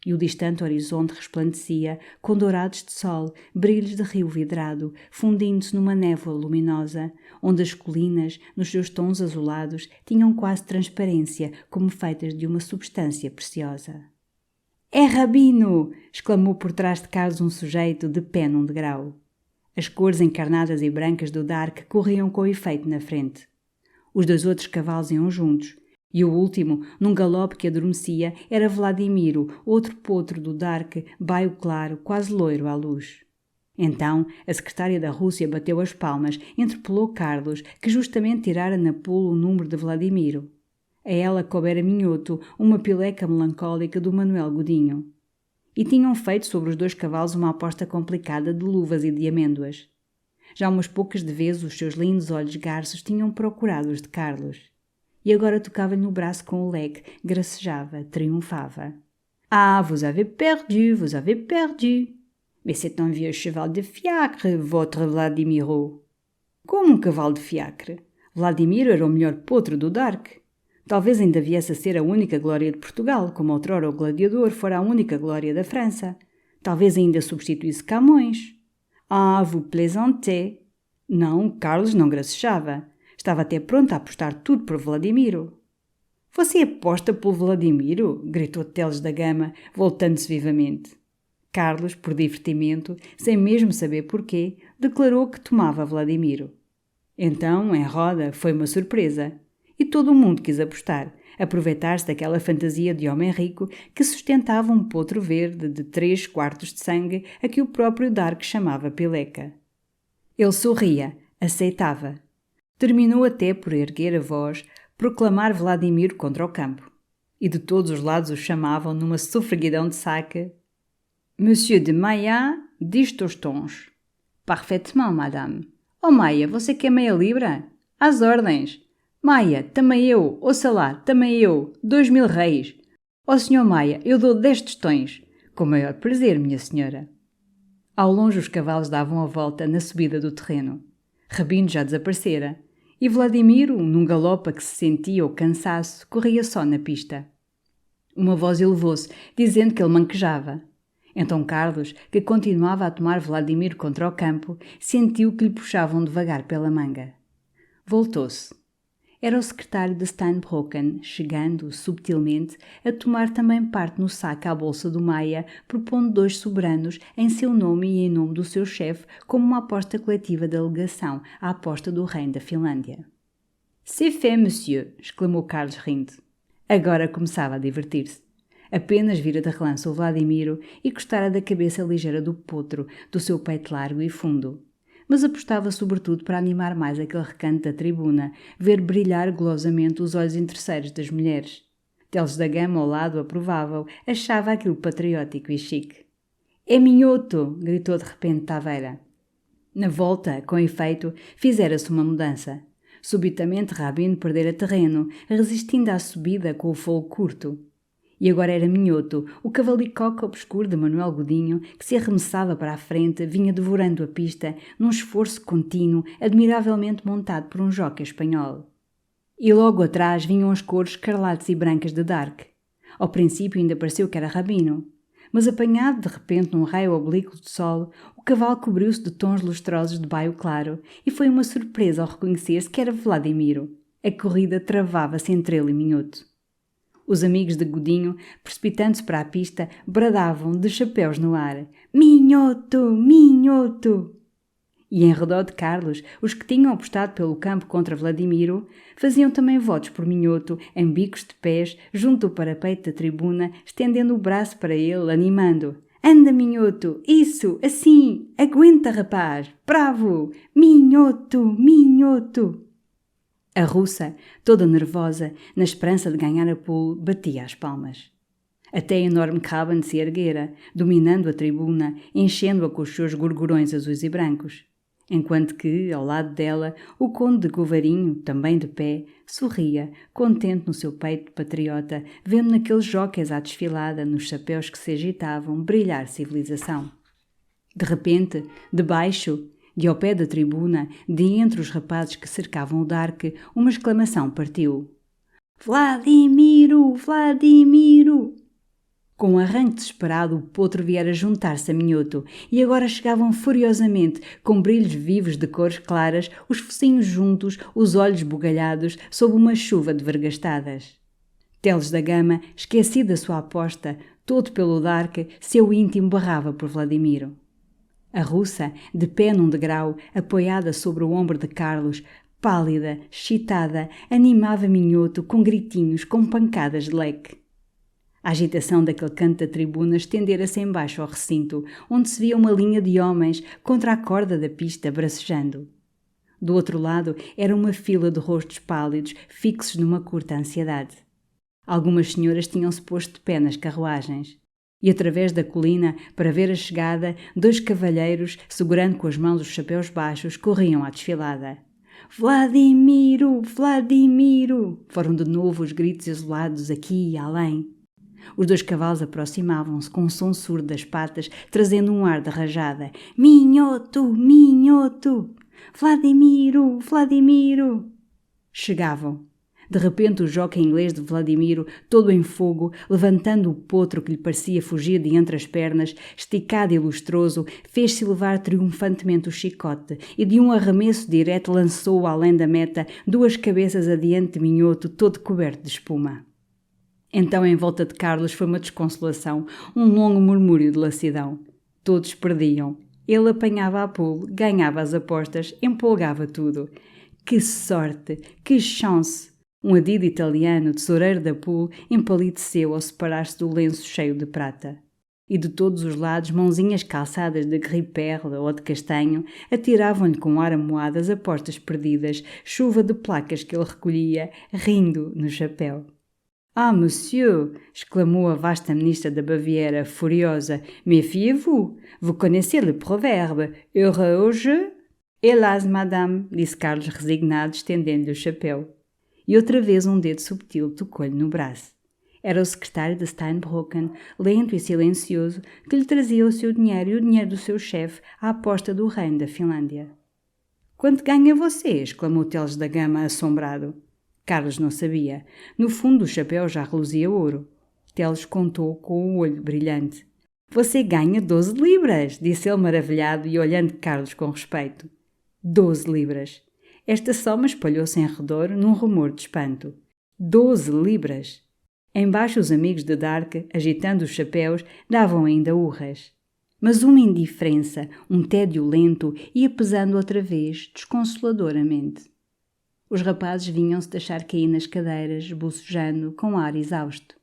E o distante horizonte resplandecia, com dourados de sol, brilhos de rio vidrado, fundindo-se numa névoa luminosa, onde as colinas, nos seus tons azulados, tinham quase transparência, como feitas de uma substância preciosa. — É Rabino! — exclamou por trás de Carlos um sujeito de pé num degrau. As cores encarnadas e brancas do Dark corriam com efeito na frente. Os 2 outros cavalos iam juntos, e o último, num galope que adormecia, era Vladimiro, outro potro do Dark, baio claro, quase loiro à luz. Então, a secretária da Rússia bateu as palmas, interpelou Carlos, que justamente tirara na pula o número de Vladimiro. A ela coubera Minhoto, uma pileca melancólica do Manuel Godinho. E tinham feito sobre os 2 cavalos uma aposta complicada de luvas e de amêndoas. Já umas poucas de vezes os seus lindos olhos garços tinham procurado os de Carlos. E agora tocava-lhe no braço com o leque, gracejava, triunfava. « Ah, vous avez perdu, vous avez perdu. Mais c'est un vieux cheval de fiacre, votre Vladimiro. » Como um cavalo de fiacre? Vladimiro era o melhor potro do Dark. Talvez ainda viesse a ser a única glória de Portugal, como outrora o gladiador fora a única glória da França. Talvez ainda substituísse Camões. Ah, vous plaisantez. Não, Carlos não gracejava. Estava até pronto a apostar tudo por Vladimiro. Você aposta pelo Vladimiro? Gritou Teles da Gama, voltando-se vivamente. Carlos, por divertimento, sem mesmo saber porquê, declarou que tomava Vladimiro. Então, em roda, foi uma surpresa. E todo o mundo quis apostar, aproveitar-se daquela fantasia de homem rico que sustentava um potro verde de 3/4 de sangue a que o próprio Dark chamava pileca. Ele sorria, aceitava. Terminou até por erguer a voz, proclamar Vladimiro contra o campo. E de todos os lados o chamavam numa sofreguidão de saque. Monsieur de Maillat diz tostões. Parfaitement, madame. Oh, Maia, você quer meia libra? Às ordens. Maia, também eu. Ouça lá, também eu. 2.000 réis. Ó senhor Maia, eu dou 10 tostões. Com maior prazer, minha senhora. Ao longe os cavalos davam a volta na subida do terreno. Rabino já desaparecera. E Vladimiro, num galope a que se sentia o cansaço, corria só na pista. Uma voz elevou-se, dizendo que ele manquejava. Então Carlos, que continuava a tomar Vladimiro contra o campo, sentiu que lhe puxavam devagar pela manga. Voltou-se. Era o secretário de Steinbrocken, chegando, subtilmente, a tomar também parte no saque à bolsa do Maia, propondo 2 soberanos em seu nome e em nome do seu chefe, como uma aposta coletiva de alegação à aposta do reino da Finlândia. « C'est fait, monsieur! » exclamou Carlos rindo. Agora começava a divertir-se. Apenas vira de relance o Vladimiro e gostara da cabeça ligeira do potro, do seu peito largo e fundo. Mas apostava sobretudo para animar mais aquele recanto da tribuna, ver brilhar golosamente os olhos interesseiros das mulheres. Teles da Gama ao lado aprovava-o, achava aquilo patriótico e chique. « É Minhoto! » gritou de repente Taveira. Na volta, com efeito, fizera-se uma mudança. Subitamente Rabino perdera terreno, resistindo à subida com o fogo curto. E agora era Minhoto, o cavalicoque obscuro de Manuel Godinho, que se arremessava para a frente, vinha devorando a pista, num esforço contínuo, admiravelmente montado por um jockey espanhol. E logo atrás vinham as cores escarlates e brancas de Dark. Ao princípio ainda pareceu que era Rabino. Mas apanhado de repente num raio oblíquo de sol, o cavalo cobriu-se de tons lustrosos de baio claro, e foi uma surpresa ao reconhecer-se que era Vladimiro. A corrida travava-se entre ele e Minhoto. Os amigos de Godinho, precipitando-se para a pista, bradavam de chapéus no ar: Minhoto! Minhoto! E em redor de Carlos, os que tinham apostado pelo campo contra Vladimiro, faziam também votos por Minhoto, em bicos de pés, junto ao parapeito da tribuna, estendendo o braço para ele, animando: Anda, Minhoto! Isso! Assim! Aguenta, rapaz! Bravo! Minhoto! Minhoto! A russa, toda nervosa, na esperança de ganhar a pulo, batia as palmas. Até a enorme Caban se erguera, dominando a tribuna, enchendo-a com os seus gorgorões azuis e brancos. Enquanto que, ao lado dela, o conde de Govarinho, também de pé, sorria, contente no seu peito patriota, vendo naqueles jóqueis à desfilada, nos chapéus que se agitavam, brilhar civilização. De repente, debaixo, de ao pé da tribuna, de entre os rapazes que cercavam o Dark, uma exclamação partiu. Vladimiro! Vladimiro! Com um arranque desesperado, o potro viera juntar-se a Minhoto, e agora chegavam furiosamente, com brilhos vivos de cores claras, os focinhos juntos, os olhos bugalhados, sob uma chuva de vergastadas. Teles da Gama, esquecido da sua aposta, todo pelo Dark, seu íntimo barrava por Vladimiro. A russa, de pé num degrau, apoiada sobre o ombro de Carlos, pálida, excitada, animava Minhoto com gritinhos, com pancadas de leque. A agitação daquele canto da tribuna estendera-se embaixo ao recinto, onde se via uma linha de homens contra a corda da pista bracejando. Do outro lado era uma fila de rostos pálidos, fixos numa curta ansiedade. Algumas senhoras tinham-se posto de pé nas carruagens. E através da colina, para ver a chegada, 2 cavalheiros, segurando com as mãos os chapéus baixos, corriam à desfilada. Vladimiro! Vladimiro! Foram de novo os gritos isolados aqui e além. Os 2 cavalos aproximavam-se com um som surdo das patas, trazendo um ar de rajada. Minhoto! Minhoto! Vladimiro! Vladimiro! Chegavam. De repente o jockey inglês de Vladimiro, todo em fogo, levantando o potro que lhe parecia fugir de entre as pernas, esticado e lustroso, fez-se levar triunfantemente o chicote e de um arremesso direto lançou-o além da meta, 2 cabeças adiante de Minhoto, todo coberto de espuma. Então em volta de Carlos foi uma desconsolação, um longo murmúrio de lassidão. Todos perdiam. Ele apanhava a pulo, ganhava as apostas, empolgava tudo. Que sorte! Que chance! Um adido italiano, tesoureiro da pool, empalideceu ao separar-se do lenço cheio de prata. E de todos os lados, mãozinhas calçadas de gris-perle ou de castanho, atiravam-lhe com ar amoado as apostas perdidas, chuva de placas que ele recolhia, rindo no chapéu. Ah, monsieur! Exclamou a vasta ministra da Baviera, furiosa. Méfiez-vous! Vous connaissez le proverbe. Heureux au jeu? Hélas, madame! Disse Carlos resignado, estendendo-lhe o chapéu. E outra vez um dedo subtil tocou-lhe no braço. Era o secretário de Steinbrocken, lento e silencioso, que lhe trazia o seu dinheiro e o dinheiro do seu chefe à aposta do reino da Finlândia. Quanto ganha você? Exclamou Teles da Gama, assombrado. Carlos não sabia. No fundo do chapéu já reluzia ouro. Teles contou com o olho brilhante. Você ganha 12 libras, disse ele maravilhado e olhando Carlos com respeito. 12 libras. Esta soma espalhou-se em redor num rumor de espanto. 12 libras! Embaixo os amigos de Dark, agitando os chapéus, davam ainda urras. Mas uma indiferença, um tédio lento, ia pesando outra vez, desconsoladoramente. Os rapazes vinham-se deixar cair nas cadeiras, bocejando, com ar exausto.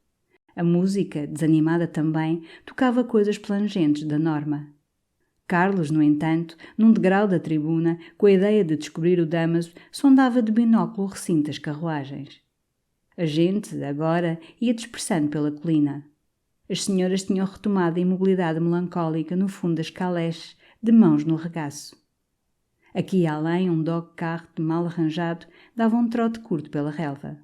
A música, desanimada também, tocava coisas plangentes da Norma. Carlos, no entanto, num degrau da tribuna, com a ideia de descobrir o Damaso, sondava de binóculo o recinto das carruagens. A gente, agora, ia dispersando pela colina. As senhoras tinham retomado a imobilidade melancólica no fundo das caleches, de mãos no regaço. Aqui além, um dog-cart mal arranjado dava um trote curto pela relva.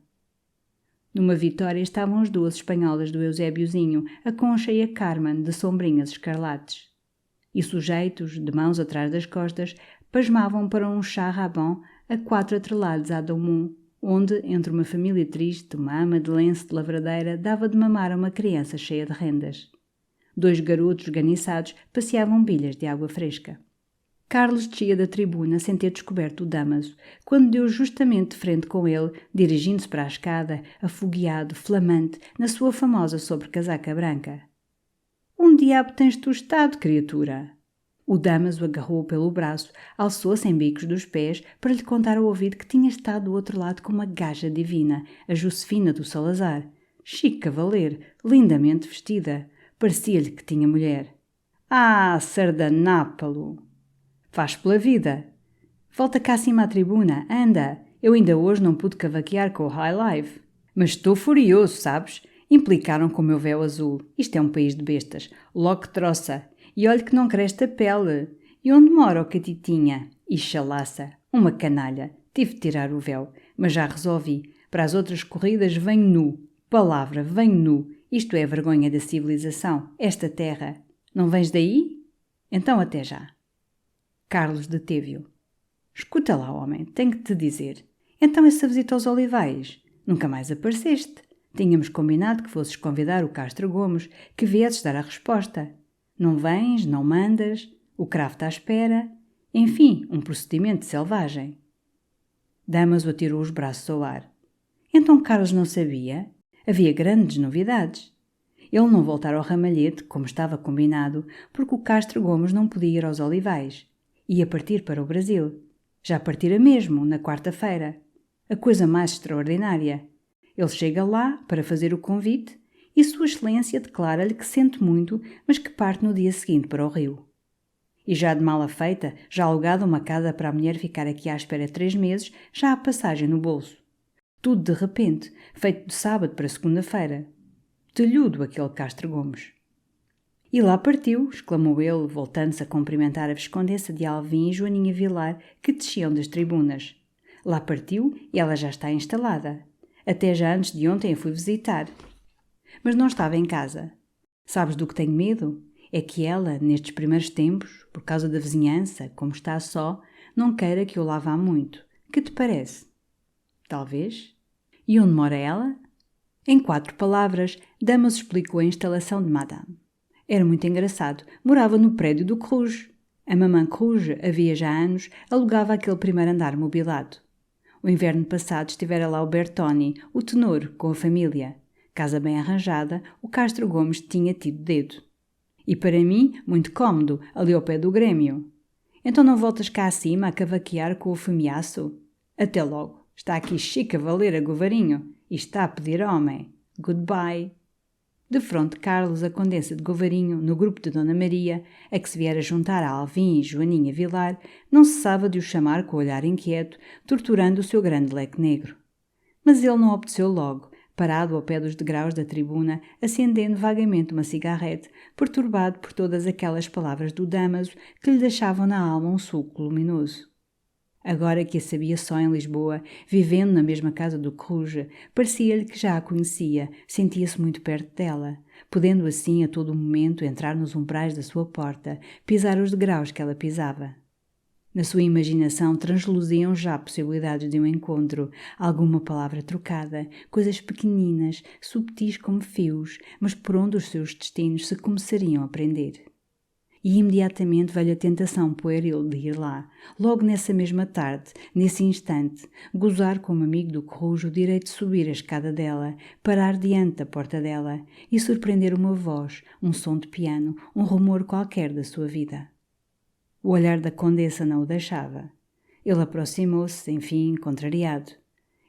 Numa vitória estavam as 2 espanholas do Eusébiozinho, a Concha e a Carmen, de sombrinhas escarlates. E sujeitos, de mãos atrás das costas, pasmavam para um chá-rabão a 4 atrelados à Daumont, onde, entre uma família triste, uma ama de lenço de lavradeira dava de mamar a uma criança cheia de rendas. 2 garotos ganiçados passeavam bilhas de água fresca. Carlos descia da tribuna sem ter descoberto o Damaso, quando deu justamente de frente com ele, dirigindo-se para a escada, afogueado, flamante, na sua famosa sobrecasaca branca. Um diabo tens tu estado, criatura? O Damaso agarrou-o pelo braço, alçou-se em bicos dos pés para lhe contar ao ouvido que tinha estado do outro lado com uma gaja divina, a Josefina do Salazar. Chique cavaleiro, lindamente vestida. Parecia-lhe que tinha mulher. Ah, sardanápalo! Faz pela vida. Volta cá acima à tribuna, anda. Eu ainda hoje não pude cavaquear com o High Life. Mas estou furioso, sabes? Implicaram com o meu véu azul. Isto é um país de bestas. Logo que troça. E olhe que não cresce a pele. E onde mora o catitinha? E chalaça. Uma canalha. Tive de tirar o véu. Mas já resolvi. Para as outras corridas venho nu. Palavra, venho nu. Isto é a vergonha da civilização. Esta terra. Não vens daí? Então até já. Carlos deteve-o. Escuta lá, homem. Tenho que te dizer. Então essa visita aos Olivais. Nunca mais apareceste. Tínhamos combinado que fosses convidar o Castro Gomes, que viesses dar a resposta. Não vens, não mandas, o cravo está à espera. Enfim, um procedimento selvagem. Damaso atirou os braços ao ar. Então Carlos não sabia? Havia grandes novidades. Ele não voltara ao ramalhete, como estava combinado, porque o Castro Gomes não podia ir aos Olivais. Ia partir para o Brasil. Já partira mesmo, na quarta-feira. A coisa mais extraordinária. Ele chega lá para fazer o convite e Sua Excelência declara-lhe que sente muito, mas que parte no dia seguinte para o Rio. E já de mala feita, já alugada uma casa para a mulher ficar aqui à espera 3 meses, já há passagem no bolso. Tudo de repente, feito de sábado para segunda-feira. Telhudo aquele Castro Gomes. E lá partiu, exclamou ele, voltando-se a cumprimentar a Viscondessa de Alvim e Joaninha Vilar, que desciam das tribunas. Lá partiu e ela já está instalada. Até já antes de ontem a fui visitar. Mas não estava em casa. Sabes do que tenho medo? É que ela, nestes primeiros tempos, por causa da vizinhança, como está só, não queira que eu lá vá muito. Que te parece? Talvez. E onde mora ela? Em 4 palavras, Damas explicou a instalação de Madame. Era muito engraçado. Morava no prédio do Cruz. A mamã Cruz, havia já anos, alugava aquele primeiro andar mobilado. O inverno passado estivera lá o Bertoni, o tenor, com a família. Casa bem arranjada, o Castro Gomes tinha tido dedo. E para mim, muito cómodo, ali ao pé do Grêmio. Então não voltas cá acima a cavaquear com o fumiaço? Até logo. Está aqui Chica Valera Govarinho e está a pedir homem. Goodbye. De fronte Carlos, a Condessa de Govarinho, no grupo de Dona Maria, a que se viera juntar a Alvim e Joaninha Vilar, não cessava de o chamar com o olhar inquieto, torturando o seu grande leque negro. Mas ele não obteceu logo, parado ao pé dos degraus da tribuna, acendendo vagamente uma cigarrete, perturbado por todas aquelas palavras do Damaso que lhe deixavam na alma um sulco luminoso. Agora que a sabia só em Lisboa, vivendo na mesma casa do Cruz, parecia-lhe que já a conhecia, sentia-se muito perto dela, podendo assim a todo momento entrar nos umbrais da sua porta, pisar os degraus que ela pisava. Na sua imaginação transluziam já possibilidades de um encontro, alguma palavra trocada, coisas pequeninas, subtis como fios, mas por onde os seus destinos se começariam a prender. E imediatamente veio a tentação pueril de ir lá, logo nessa mesma tarde, nesse instante, gozar como amigo do Cruz o direito de subir a escada dela, parar diante da porta dela e surpreender uma voz, um som de piano, um rumor qualquer da sua vida. O olhar da Condessa não o deixava. Ele aproximou-se, enfim, contrariado.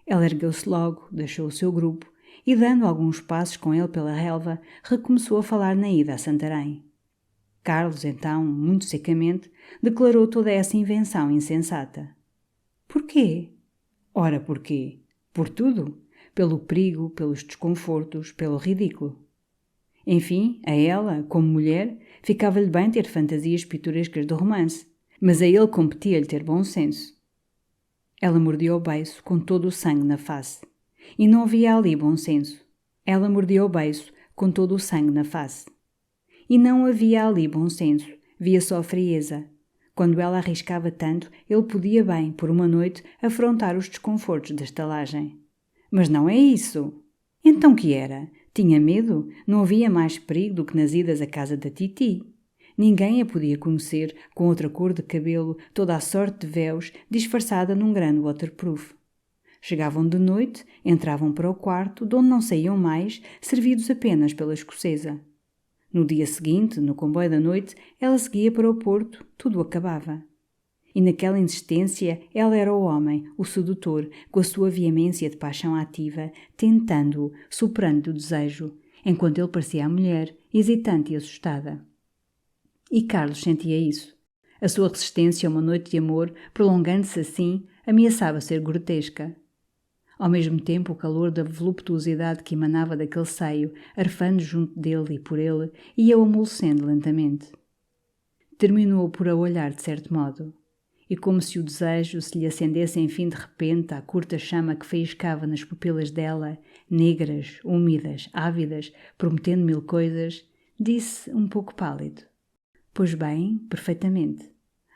Ela ergueu-se logo, deixou o seu grupo e, dando alguns passos com ele pela relva, recomeçou a falar na ida a Santarém. Carlos, então, muito secamente, declarou toda essa invenção insensata. Porquê? Ora, porquê? Por tudo. Pelo perigo, pelos desconfortos, pelo ridículo. Enfim, a ela, como mulher, ficava-lhe bem ter fantasias pitorescas de romance, mas a ele competia-lhe ter bom senso. Ela mordia o beiço com todo o sangue na face. E não havia ali bom senso. Ela mordia o beiço com todo o sangue na face. E não havia ali bom senso, via só frieza. Quando ela arriscava tanto, ele podia bem, por uma noite, afrontar os desconfortos da estalagem. Mas não é isso. Então que era? Tinha medo? Não havia mais perigo do que nas idas à casa da Titi. Ninguém a podia conhecer, com outra cor de cabelo, toda a sorte de véus, disfarçada num grande waterproof. Chegavam de noite, entravam para o quarto, de onde não saíam mais, servidos apenas pela escocesa. No dia seguinte, no comboio da noite, ela seguia para o Porto, tudo acabava. E naquela insistência, ela era o homem, o sedutor, com a sua veemência de paixão ativa, tentando-o, superando o desejo, enquanto ele parecia a mulher, hesitante e assustada. E Carlos sentia isso. A sua resistência a uma noite de amor, prolongando-se assim, ameaçava ser grotesca. Ao mesmo tempo, o calor da voluptuosidade que emanava daquele seio, arfando junto dele e por ele, ia-o amolecendo lentamente. Terminou por a olhar de certo modo, e como se o desejo se lhe acendesse enfim de repente à curta chama que faiscava nas pupilas dela, negras, úmidas, ávidas, prometendo 1000 coisas, disse um pouco pálido: "Pois bem, perfeitamente.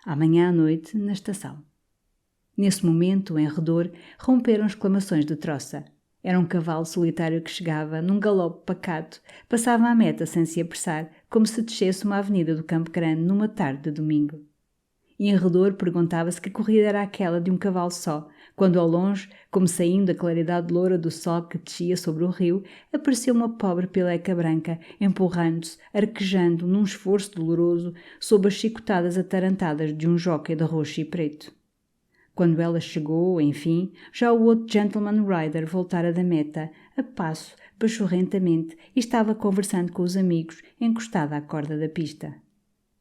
Amanhã à noite, na estação." Nesse momento, em redor, romperam exclamações de troça. Era um cavalo solitário que chegava, num galope pacato, passava a meta sem se apressar, como se descesse uma avenida do Campo Grande numa tarde de domingo. E em redor perguntava-se que corrida era aquela de um cavalo só, quando ao longe, como saindo da claridade loura do sol que descia sobre o rio, apareceu uma pobre pileca branca, empurrando-se, arquejando, num esforço doloroso, sob as chicotadas atarantadas de um jóquei de roxo e preto. Quando ela chegou, enfim, já o outro gentleman rider voltara da meta, a passo, pachorrentamente, e estava conversando com os amigos, encostada à corda da pista.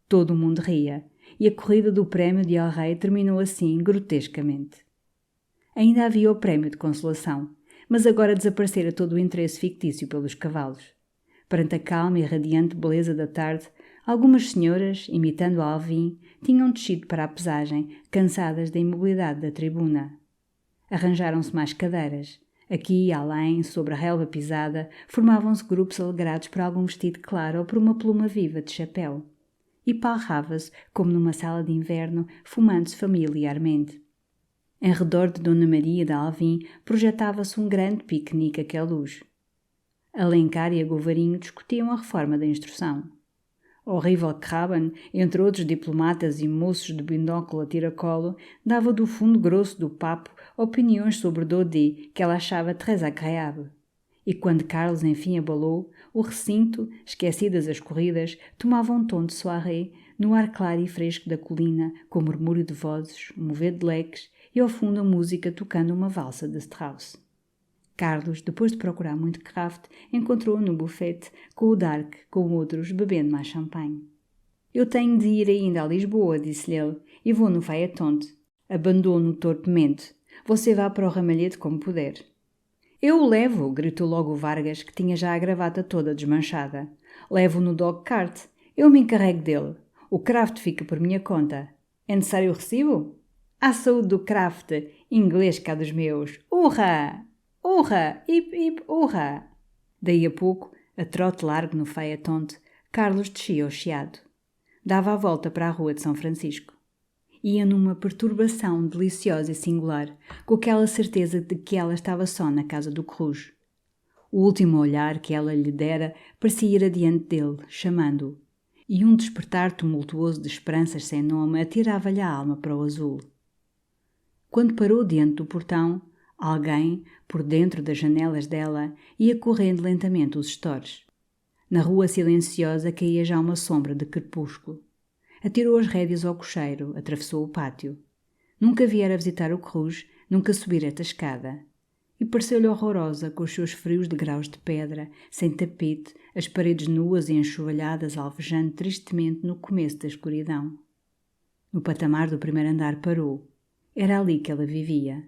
Todo o mundo ria, e a corrida do prémio de El Rei terminou assim, grotescamente. Ainda havia o prémio de consolação, mas agora desaparecera todo o interesse fictício pelos cavalos. Perante a calma e radiante beleza da tarde, algumas senhoras, imitando a Alvin, tinham descido para a pesagem, cansadas da imobilidade da tribuna. Arranjaram-se mais cadeiras. Aqui, além, sobre a relva pisada, formavam-se grupos alegrados por algum vestido claro ou por uma pluma viva de chapéu. E palrava-se, como numa sala de inverno, fumando-se familiarmente. Em redor de Dona Maria da Alvim projetava-se um grande piquenique a luz. Alencar e Agovarinho discutiam a reforma da instrução. O horrível Craban, entre outros diplomatas e moços de binóculo a tiracolo, dava do fundo grosso do papo opiniões sobre Daudet que ela achava très agréable. E quando Carlos enfim abalou, o recinto, esquecidas as corridas, tomava um tom de soirée no ar claro e fresco da colina, com murmúrio de vozes, um mover de leques e ao fundo a música tocando uma valsa de Strauss. Carlos, depois de procurar muito Kraft, encontrou-o no bufete, com o Dark, com outros, bebendo mais champanhe. Eu tenho de ir ainda a Lisboa, disse-lhe ele, e vou no Phaeton. Abandono-o torpemente. Você vá para o ramalhete como puder. Eu o levo, gritou logo o Vargas, que tinha já a gravata toda desmanchada. Levo-o no dog-cart. Eu me encarrego dele. O Kraft fica por minha conta. É necessário o recibo? À saúde do Kraft, inglês cá dos meus. Urra! Urra! Hip, hip, urra! Daí a pouco, a trote largo no Phaeton, Carlos descia o chiado. Dava a volta para a rua de São Francisco. Ia numa perturbação deliciosa e singular, com aquela certeza de que ela estava só na casa do Cruz. O último olhar que ela lhe dera parecia ir adiante dele, chamando-o, e um despertar tumultuoso de esperanças sem nome atirava-lhe a alma para o azul. Quando parou diante do portão, alguém, por dentro das janelas dela, ia correndo lentamente os estores. Na rua silenciosa caía já uma sombra de crepúsculo. Atirou as rédeas ao cocheiro, atravessou o pátio. Nunca viera visitar o Cruz, nunca subira esta escada. E pareceu-lhe horrorosa, com os seus frios degraus de pedra, sem tapete, as paredes nuas e enxovalhadas alvejando tristemente no começo da escuridão. No patamar do primeiro andar parou. Era ali que ela vivia.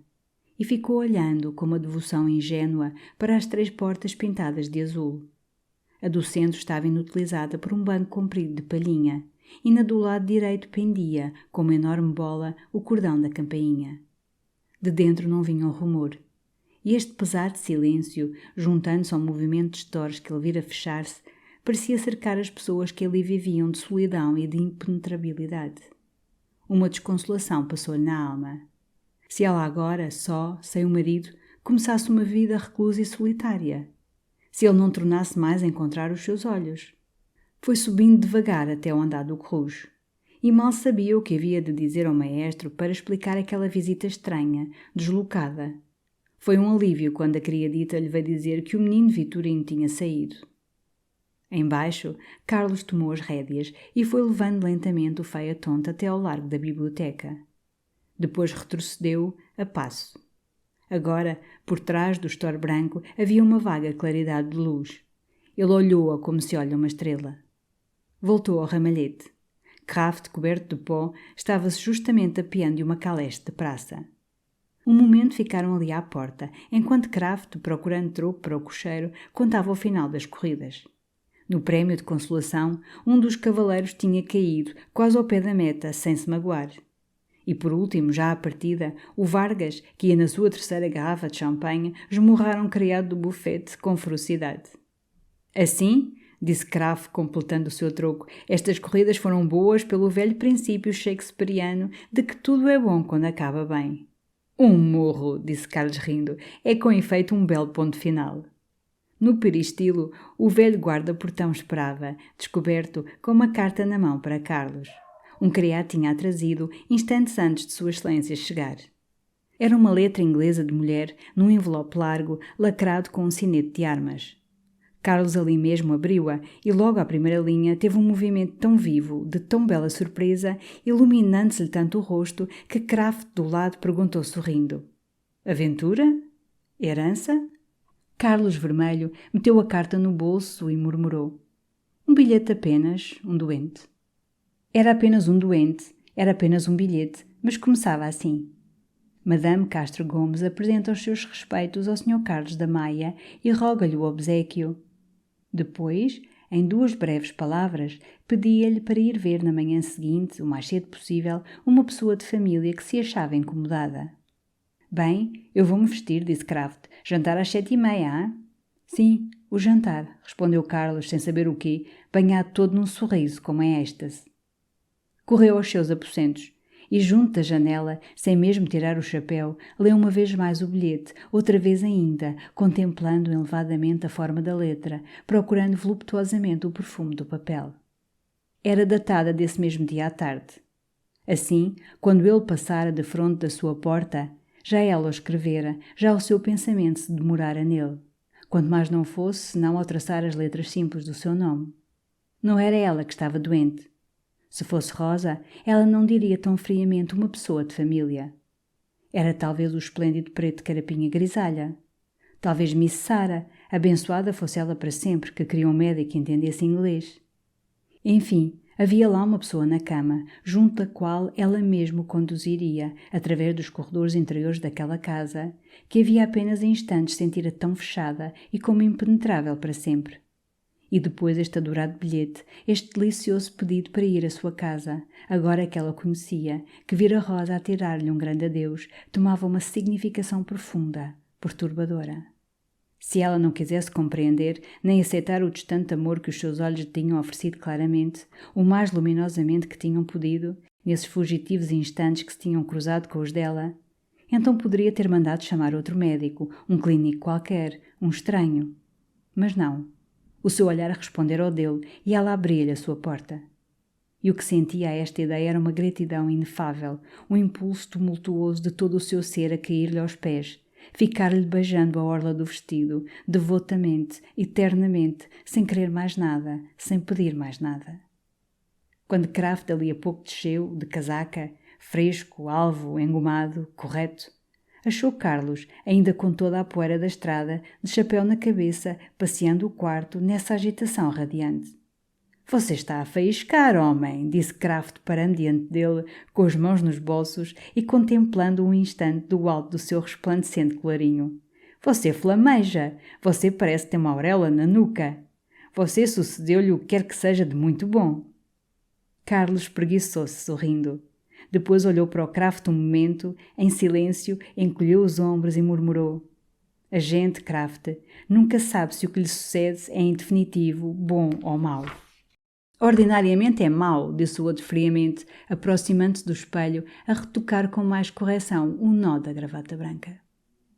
E ficou olhando com uma devoção ingênua para as 3 portas pintadas de azul. A do centro estava inutilizada por um banco comprido de palhinha, e na do lado direito pendia, com uma enorme bola, o cordão da campainha. De dentro não vinha um rumor. E este pesado silêncio, juntando-se ao movimento de estores que ele vira fechar-se, parecia cercar as pessoas que ali viviam de solidão e de impenetrabilidade. Uma desconsolação passou-lhe na alma. Se ela agora, só, sem o marido, começasse uma vida reclusa e solitária? Se ele não tornasse mais a encontrar os seus olhos? Foi subindo devagar até ao andar do Cruz. E mal sabia o que havia de dizer ao maestro para explicar aquela visita estranha, deslocada. Foi um alívio quando a criadita lhe veio dizer que o menino Vitorino tinha saído. Embaixo, Carlos tomou as rédeas e foi levando lentamente o Phaeton até ao largo da biblioteca. Depois retrocedeu, a passo. Agora, por trás do estor branco, havia uma vaga claridade de luz. Ele olhou-a como se olha uma estrela. Voltou ao ramalhete. Kraft, coberto de pó, estava-se justamente apeando de uma caleche de praça. Um momento ficaram ali à porta, enquanto Kraft, procurando troco para o cocheiro, contava o final das corridas. No prémio de consolação, um dos cavaleiros tinha caído, quase ao pé da meta, sem se magoar. E por último, já à partida, o Vargas, que ia na sua 3ª garrafa de champanhe, esmurrar um criado do bufete com ferocidade. Assim, disse Kraft, completando o seu troco, estas corridas foram boas pelo velho princípio shakespeariano de que tudo é bom quando acaba bem. Um morro, disse Carlos rindo, é com efeito um belo ponto final. No peristilo, o velho guarda-portão esperava, descoberto, com uma carta na mão para Carlos. Um criado tinha-a trazido instantes antes de Sua Excelência chegar. Era uma letra inglesa de mulher num envelope largo, lacrado com um sinete de armas. Carlos ali mesmo abriu-a e logo à primeira linha teve um movimento tão vivo, de tão bela surpresa, iluminando-se-lhe tanto o rosto, que Kraft do lado perguntou sorrindo: Aventura? Herança? Carlos, vermelho, meteu a carta no bolso e murmurou: Um bilhete apenas, um doente. Era apenas um doente, era apenas um bilhete, mas começava assim. Madame Castro Gomes apresenta os seus respeitos ao Sr. Carlos da Maia e roga-lhe o obséquio. Depois, em 2 breves palavras, pedia-lhe para ir ver na manhã seguinte, o mais cedo possível, uma pessoa de família que se achava incomodada. Bem, eu vou-me vestir, disse Kraft. Jantar às 7h30, hã? Sim, o jantar, respondeu Carlos, sem saber o quê, banhado todo num sorriso, como em êxtase. Correu aos seus aposentos e, junto da janela, sem mesmo tirar o chapéu, leu uma vez mais o bilhete, outra vez ainda, contemplando elevadamente a forma da letra, procurando voluptuosamente o perfume do papel. Era datada desse mesmo dia à tarde. Assim, quando ele passara defronte da sua porta, já ela o escrevera, já o seu pensamento se demorara nele, quanto mais não fosse senão ao traçar as letras simples do seu nome. Não era ela que estava doente. Se fosse Rosa, ela não diria tão friamente uma pessoa de família. Era talvez o esplêndido preto carapinha grisalha. Talvez Miss Sarah, abençoada fosse ela para sempre, que queria um médico que entendesse inglês. Enfim, havia lá uma pessoa na cama, junto da qual ela mesmo conduziria, através dos corredores interiores daquela casa, que havia apenas instantes sentira tão fechada e como impenetrável para sempre. E depois este adorado bilhete, este delicioso pedido para ir à sua casa, agora que ela conhecia, que vira Rosa a tirar-lhe um grande adeus, tomava uma significação profunda, perturbadora. Se ela não quisesse compreender, nem aceitar o distante amor que os seus olhos lhe tinham oferecido claramente, o mais luminosamente que tinham podido, nesses fugitivos instantes que se tinham cruzado com os dela, então poderia ter mandado chamar outro médico, um clínico qualquer, um estranho. Mas não. O seu olhar respondera ao dele e ela abria-lhe a sua porta. E o que sentia a esta ideia era uma gratidão inefável, um impulso tumultuoso de todo o seu ser a cair-lhe aos pés, ficar-lhe beijando a orla do vestido, devotamente, eternamente, sem querer mais nada, sem pedir mais nada. Quando Kraft ali a pouco desceu, de casaca, fresco, alvo, engomado, correto, achou Carlos, ainda com toda a poeira da estrada, de chapéu na cabeça, passeando o quarto nessa agitação radiante. Você está a faiscar, homem, disse Kraft parando diante dele, com as mãos nos bolsos e contemplando um instante do alto do seu resplandecente colarinho. Você flameja, você parece ter uma auréola na nuca. Você sucedeu-lhe o que quer que seja de muito bom. Carlos espreguiçou-se, sorrindo. Depois olhou para o Kraft um momento, em silêncio, encolheu os ombros e murmurou: A gente, Kraft, nunca sabe se o que lhe sucede é em definitivo bom ou mau. Ordinariamente é mau, disse o outro friamente, aproximando-se do espelho, a retocar com mais correção um nó da gravata branca.